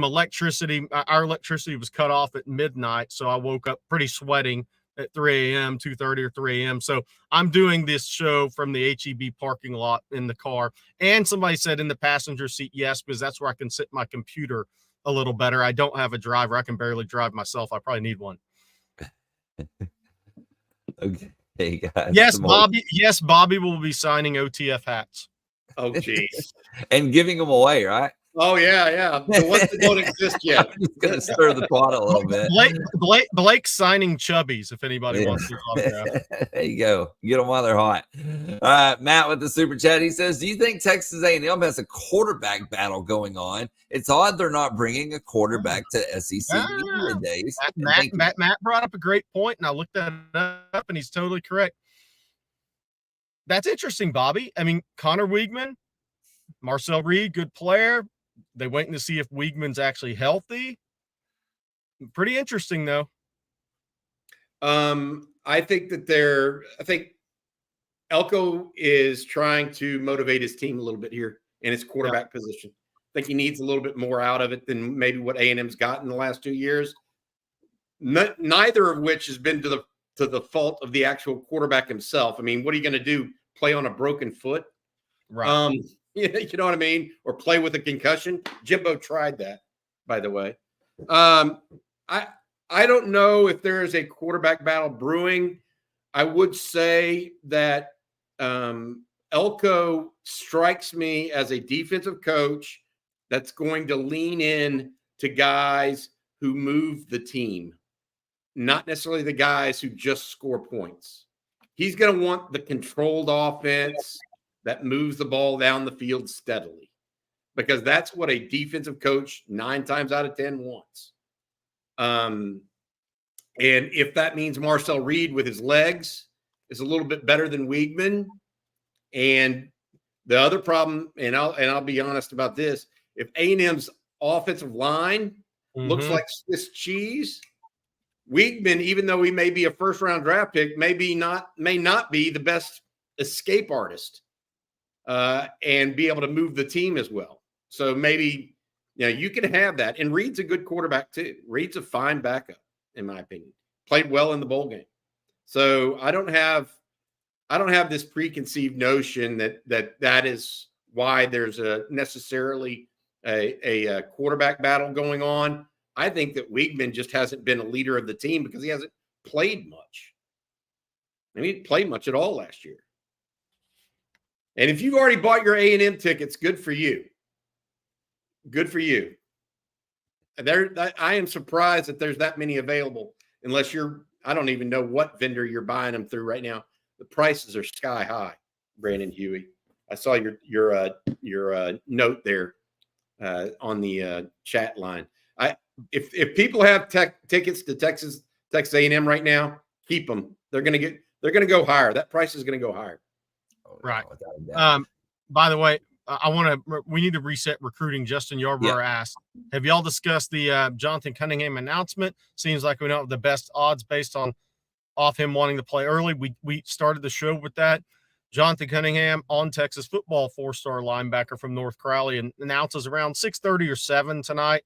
electricity. Our electricity was cut off at midnight, so I woke up pretty sweating at 3 a.m., 2:30 or 3 a.m. So I'm doing this show from the HEB parking lot in the car. And somebody said in the passenger seat, yes, because that's where I can sit my computer a little better. I don't have a driver. I can barely drive myself. I probably need one. Okay, guys. Yes, Bobby. Yes, Bobby will be signing OTF hats. Oh, geez. And giving them away, right? Oh, yeah. The ones that don't exist yet. I'm just going to stir the pot a little bit. Blake's signing Chubbies if anybody wants to autograph. There you go. Get them while they're hot. All right, Matt with the super chat. He says, do you think Texas A&M has a quarterback battle going on? It's odd they're not bringing a quarterback to SEC media days. Matt brought up a great point, and I looked that up, and he's totally correct. That's interesting, Bobby. I mean, Connor Weigman, Marcel Reed, good player. They waiting to see if Weigman's actually healthy. Pretty interesting, though. I think Elko is trying to motivate his team a little bit here in his quarterback position. I think he needs a little bit more out of it than maybe what A&M's got in the last 2 years. Neither of which has been to the fault of the actual quarterback himself. I mean, what are you going to do? Play on a broken foot? Right. You know what I mean? Or play with a concussion. Jimbo tried that, by the way. I don't know if there is a quarterback battle brewing. I would say that Elko strikes me as a defensive coach that's going to lean in to guys who move the team, not necessarily the guys who just score points. He's going to want the controlled offense that moves the ball down the field steadily, because that's what a defensive coach 9 times out of 10 wants. And if that means Marcel Reed with his legs is a little bit better than Weigman, and the other problem, and I'll be honest about this, if A&M's offensive line looks like Swiss cheese, Weigman, even though he may be a first-round draft pick, may not be the best escape artist. And be able to move the team as well. So maybe, you can have that. And Reed's a good quarterback too. Reed's a fine backup, in my opinion. Played well in the bowl game. So I don't have this preconceived notion that is why there's necessarily a quarterback battle going on. I think that Weigman just hasn't been a leader of the team because he hasn't played much. I mean, he didn't play much at all last year. And if you've already bought your A&M tickets, good for you. Good for you. I am surprised that there's that many available, unless I don't even know what vendor you're buying them through right now. The prices are sky high, Brandon Huey. I saw your note there on the chat line. If people have tickets to Texas A&M right now, keep them. They're going to go higher. That price is going to go higher. Right. By the way, we need to reset recruiting. Justin Yarborough asked, have y'all discussed the Jonathan Cunningham announcement? Seems like we don't have the best odds based off him wanting to play early. We started the show with that. Jonathan Cunningham on Texas football, 4-star linebacker from North Crowley, and announces around 6:30 or 7 tonight.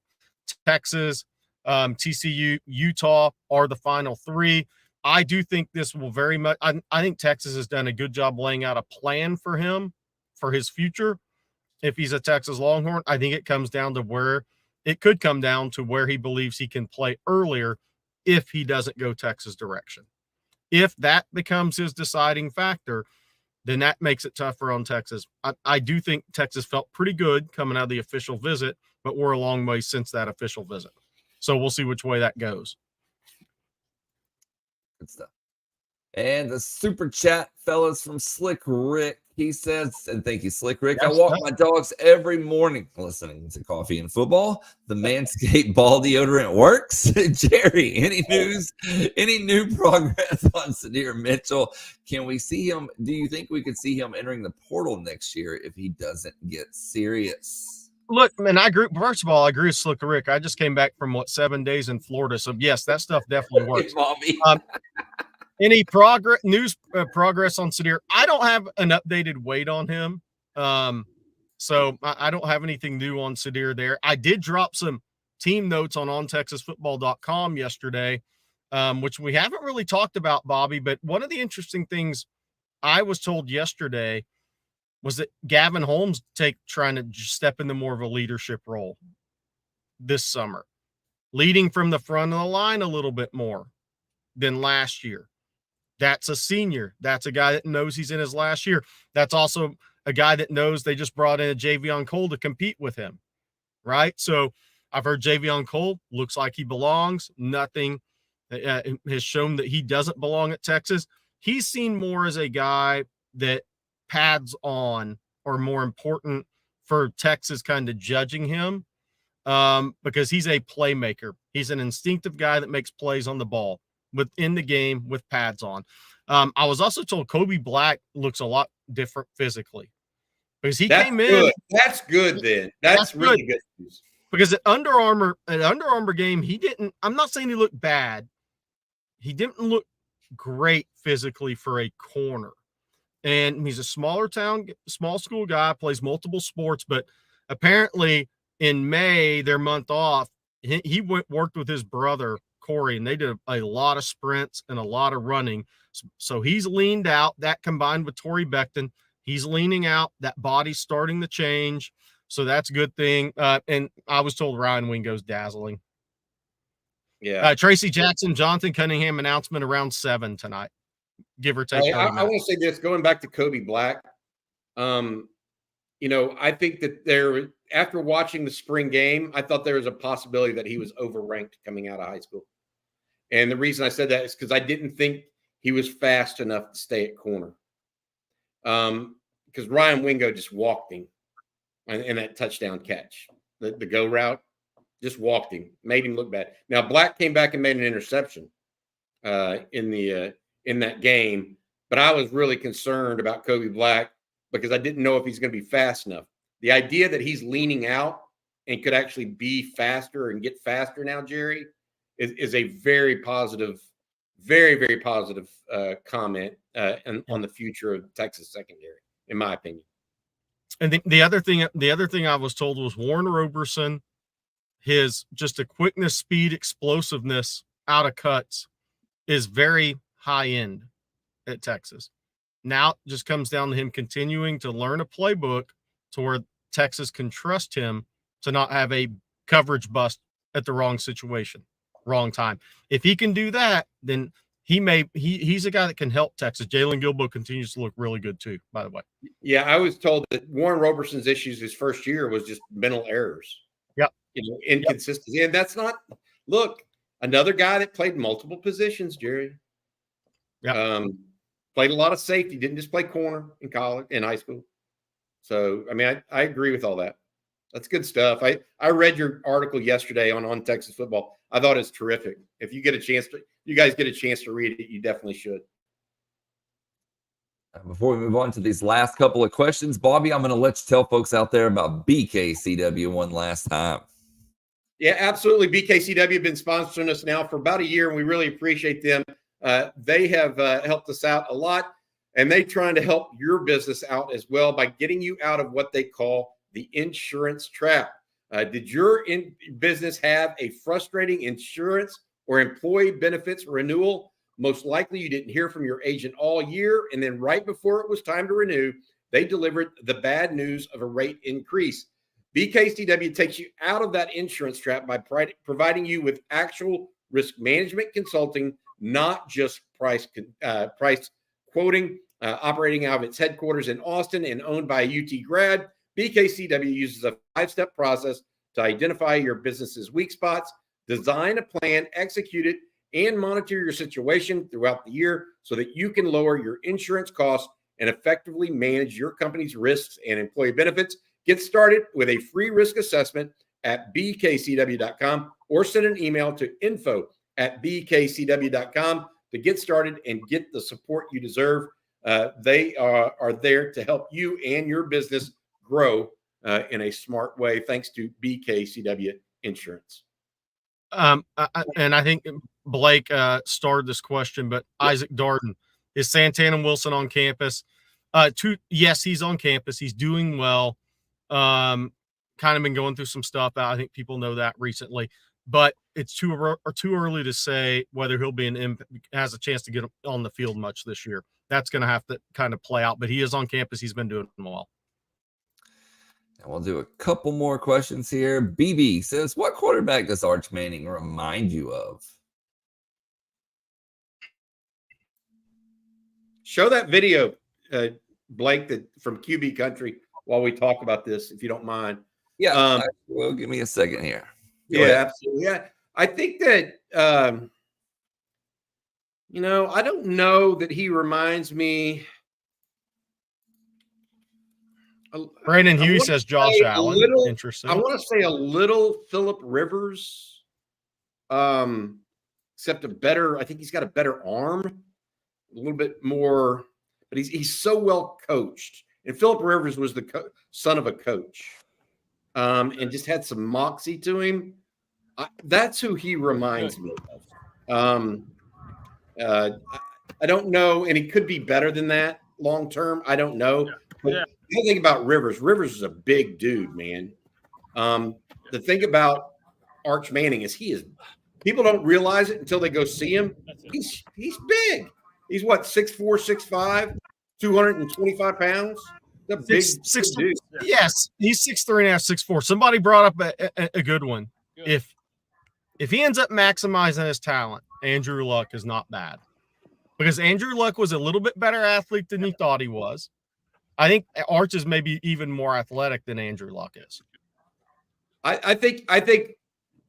Texas, TCU, Utah are the final 3. I do think this will very much. I think Texas has done a good job laying out a plan for him for his future. If he's a Texas Longhorn, I think it could come down to where he believes he can play earlier if he doesn't go Texas direction. If that becomes his deciding factor, then that makes it tougher on Texas. I do think Texas felt pretty good coming out of the official visit, but we're a long way since that official visit. So we'll see which way that goes. Good stuff. And the super chat, fellas, from Slick Rick. He says, and thank you, Slick Rick. I walk my dogs every morning listening to Coffee and Football. The Manscaped ball deodorant works. Jerry, any news, any new progress on Sadir Mitchell? Can we see him? Do you think we could see him entering the portal next year if he doesn't get serious? Look, man, I agree. First of all, I agree with Slick Rick. I just came back from 7 days in Florida. So yes, that stuff definitely works. Any progress on Sadir? I don't have an updated weight on him. So I don't have anything new on Sadir there. I did drop some team notes on ontexasfootball.com yesterday, which we haven't really talked about, Bobby, but one of the interesting things I was told yesterday was that Gavin Holmes trying to step into more of a leadership role this summer, leading from the front of the line a little bit more than last year. That's a senior. That's a guy that knows he's in his last year. That's also a guy that knows they just brought in a Javion Cole to compete with him, right? So I've heard Javion Cole looks like he belongs. Nothing has shown that he doesn't belong at Texas. He's seen more as a guy that pads on are more important for Texas kind of judging him because he's a playmaker. He's an instinctive guy that makes plays on the ball within the game with pads on. I was also told Kobe Black looks a lot different physically because he came in. That's good then. That's really good news. Because at Under Armour game, I'm not saying he looked bad. He didn't look great physically for a corner. And he's a small school guy, plays multiple sports, but apparently in May, their month off, he worked with his brother, Corey, and they did a lot of sprints and a lot of running. So he's leaned out. That combined with Torrey Becton, he's leaning out. That body's starting to change. So that's a good thing. And I was told Ryan Wingo's dazzling. Yeah. Tracy Jackson, Jonathan Cunningham announcement around 7 tonight, give or take. I want to say this, going back to Kobe Black. I think that after watching the spring game, I thought there was a possibility that he was overranked coming out of high school. And the reason I said that is because I didn't think he was fast enough to stay at corner. Because Ryan Wingo just walked him in that touchdown catch, the go route, just walked him, made him look bad. Now Black came back and made an interception in that game, but I was really concerned about Kobe Black because I didn't know if he's going to be fast enough. The idea that he's leaning out and could actually be faster and get faster now, Jerry, is a very positive, very, very positive comment on the future of Texas secondary, in my opinion. And the other thing I was told was Warren Roberson, his just a quickness, speed, explosiveness out of cuts is very high end at Texas. Now it just comes down to him continuing to learn a playbook to where Texas can trust him to not have a coverage bust at the wrong situation, wrong time. If he can do that, then he's a guy that can help Texas. Jalen Gilbo continues to look really good too, by the way. Yeah, I was told that Warren Roberson's issues his first year was just mental errors. Yep. Inconsistency. Yep. And that's not – look, another guy that played multiple positions, Jerry. Yeah. Played a lot of safety, didn't just play corner in high school. So, I mean, I agree with all that. That's good stuff. I read your article yesterday on Texas football. I thought it was terrific. If you guys get a chance to read it, you definitely should. Before we move on to these last couple of questions, Bobby, I'm going to let you tell folks out there about BKCW one last time. Yeah, absolutely. BKCW have been sponsoring us now for about a year, and we really appreciate them. They have helped us out a lot, and they're trying to help your business out as well by getting you out of what they call the insurance trap. Did your business have a frustrating insurance or employee benefits renewal? Most likely you didn't hear from your agent all year, and then right before it was time to renew, they delivered the bad news of a rate increase. BKCW takes you out of that insurance trap by providing you with actual risk management consulting, not just price quoting. Operating out of its headquarters in Austin and owned by a UT grad, BKCW uses a 5-step process to identify your business's weak spots, design a plan, execute it, and monitor your situation throughout the year so that you can lower your insurance costs and effectively manage your company's risks and employee benefits. Get started with a free risk assessment at bkcw.com or send an email to info@bkcw.com to get started and get the support you deserve. They are there to help you and your business grow in a smart way, thanks to BKCW Insurance. And I think Blake started this question, but Isaac Darden, is Santana Wilson on campus? Yes, he's on campus. He's doing well. Kind of been going through some stuff. I think people know that recently, but it's too early to say whether he'll be has a chance to get on the field much this year. That's going to have to kind of play out, but he is on campus. He's been doing well. And we'll do a couple more questions here. BB says, what quarterback does Arch Manning remind you of? Show that video, Blake, from QB country while we talk about this, if you don't mind. Yeah, well, give me a second here. Go ahead. Absolutely. Yeah, I think that, I don't know that he reminds me. Brandon Hughes says Josh Allen. Interesting. I want to say a little Phillip Rivers, except I think he's got a better arm, a little bit more, but he's so well coached. And Phillip Rivers was the son of a coach, and just had some moxie to him. That's who he reminds me of. I don't know, and he could be better than that long term. I don't know. But the thing about Rivers is a big dude, man. The thing about Arch Manning is people don't realize it until they go see him. He's big. He's what, 6'4", 6'5", 225 pounds? A big dude. Yes, he's 6'3.5", 6'4". Somebody brought up a good one. If he ends up maximizing his talent, Andrew Luck is not bad, because Andrew Luck was a little bit better athlete than he thought he was. I think Arch is maybe even more athletic than Andrew Luck is. I think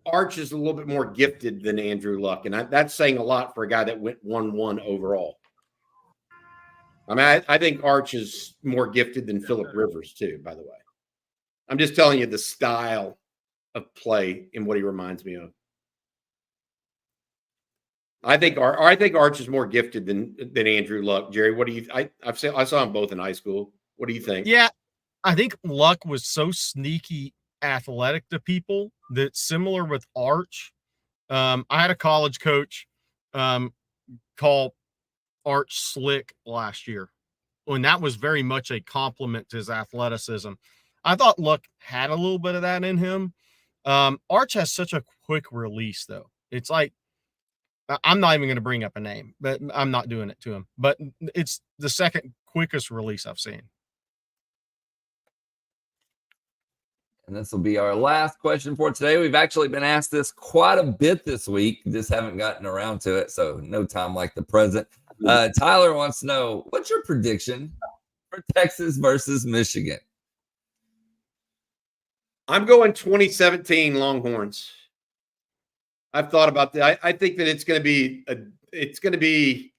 Arch is a little bit more gifted than Andrew Luck, and that's saying a lot for a guy that went 1-1 overall. I mean, I think Arch is more gifted than Phillip Rivers too, by the way. I'm just telling you the style of play and what he reminds me of. I think Arch is more gifted than Andrew Luck. Jerry, what do you? I saw them both in high school. What do you think? Yeah, I think Luck was so sneaky athletic to people that, similar with Arch, I had a college coach call Arch slick last year, and that was very much a compliment to his athleticism. I thought Luck had a little bit of that in him. Arch has such a quick release, though. It's like, I'm not even going to bring up a name, but I'm not doing it to him. But it's the second quickest release I've seen. And this will be our last question for today. We've actually been asked this quite a bit this week. Just haven't gotten around to it, so no time like the present. Tyler wants to know, what's your prediction for Texas versus Michigan? I'm going 2017 Longhorns. I've thought about that. I think that it's going to be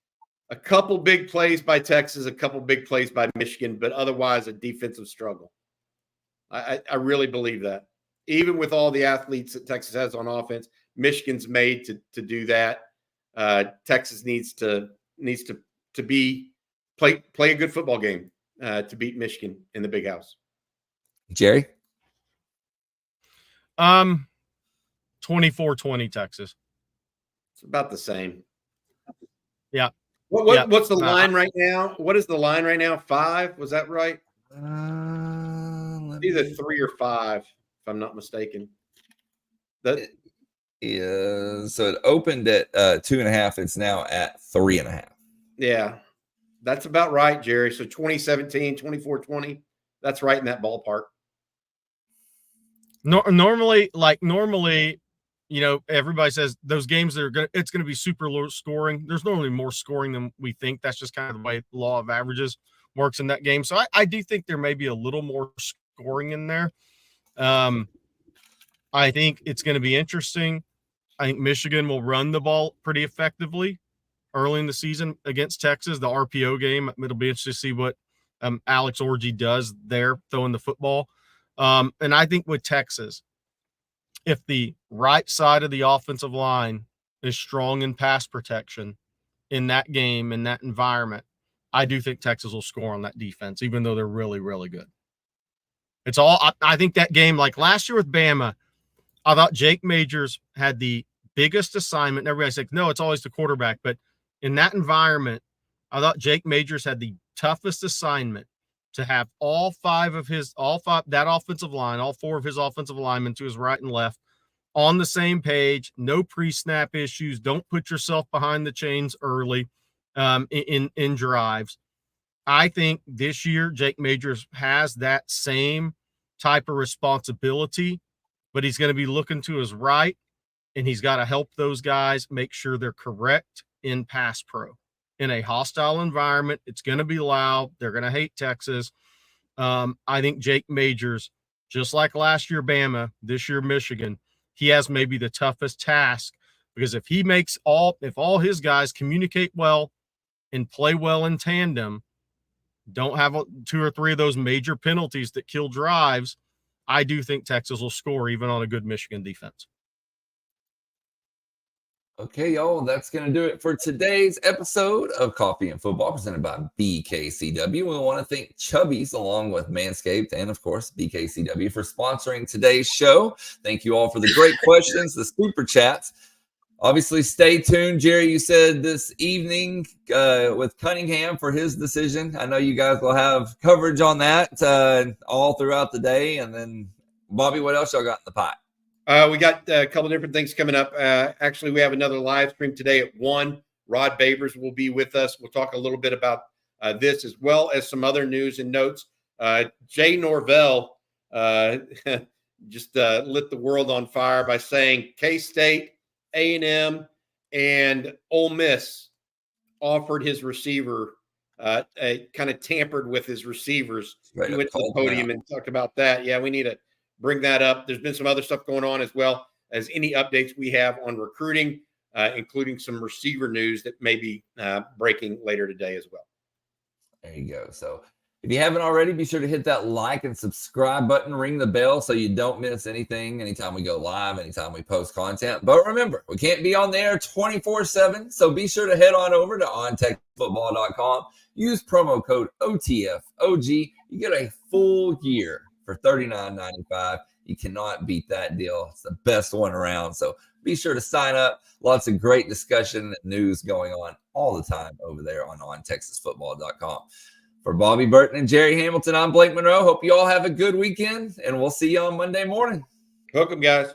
a couple big plays by Texas, a couple big plays by Michigan, but otherwise a defensive struggle. I really believe that. Even with all the athletes that Texas has on offense, Michigan's made to do that. Texas needs to play a good football game to beat Michigan in the Big House. Jerry? 24-20 Texas. It's about the same. Yeah. What's the line right now? What is the line right now? 5? Was that right? Either 3 or 5, if I'm not mistaken. So it opened at 2.5. It's now at 3.5. Yeah, that's about right, Jerry. So 2017, 24-20. That's right in that ballpark. Normally, everybody says those games it's going to be super low scoring. There's normally more scoring than we think. That's just kind of the way the law of averages works in that game. So I do think there may be a little more scoring in there. I think it's going to be interesting. I think Michigan will run the ball pretty effectively early in the season against Texas, the RPO game. It'll be interesting to see what Alex Orji does there throwing the football. And I think with Texas, if the right side of the offensive line is strong in pass protection in that game, in that environment, I do think Texas will score on that defense, even though they're really, really good. I think that game, like last year with Bama, I thought Jake Majors had the biggest assignment. Everybody's like, no, it's always the quarterback. But in that environment, I thought Jake Majors had the toughest assignment to have all five that offensive line, all four of his offensive linemen to his right and left on the same page, no pre-snap issues. Don't put yourself behind the chains early in drives. I think this year Jake Majors has that same type of responsibility, but he's going to be looking to his right, and he's got to help those guys make sure they're correct in pass pro. In a hostile environment, it's going to be loud. They're going to hate Texas. I think Jake Majors, just like last year Bama, this year Michigan, he has maybe the toughest task, because if all his guys communicate well and play well in tandem, don't have 2 or 3 of those major penalties that kill drives, I do think Texas will score even on a good Michigan defense. Okay, y'all, that's going to do it for today's episode of Coffee and Football presented by BKCW. We want to thank Chubbies along with Manscaped and, of course, BKCW for sponsoring today's show. Thank you all for the great questions, the super chats. Obviously, stay tuned. Jerry, you said this evening with Cunningham for his decision. I know you guys will have coverage on that all throughout the day. And then, Bobby, what else y'all got in the pot? We got a couple different things coming up. Actually, we have another live stream today at 1. Rod Babers will be with us. We'll talk a little bit about this as well as some other news and notes. Jay Norvell just lit the world on fire by saying K-State, A&M, and Ole Miss offered his receiver, kind of tampered with his receivers. Right, he went to the podium and talked about that. Yeah, we need to bring that up. There's been some other stuff going on as well as any updates we have on recruiting, including some receiver news that may be breaking later today as well. There you go. So if you haven't already, be sure to hit that like and subscribe button, ring the bell so you don't miss anything anytime we go live, anytime we post content. But remember, we can't be on there 24/7, so be sure to head on over to ontexfootball.com. Use promo code OTFOG. You get a full year for $39.95. You cannot beat that deal. It's the best one around. So be sure to sign up. Lots of great discussion and news going on all the time over there on ontexasfootball.com. For Bobby Burton and Jerry Hamilton, I'm Blake Monroe. Hope you all have a good weekend, and we'll see you on Monday morning. Hook 'em, guys.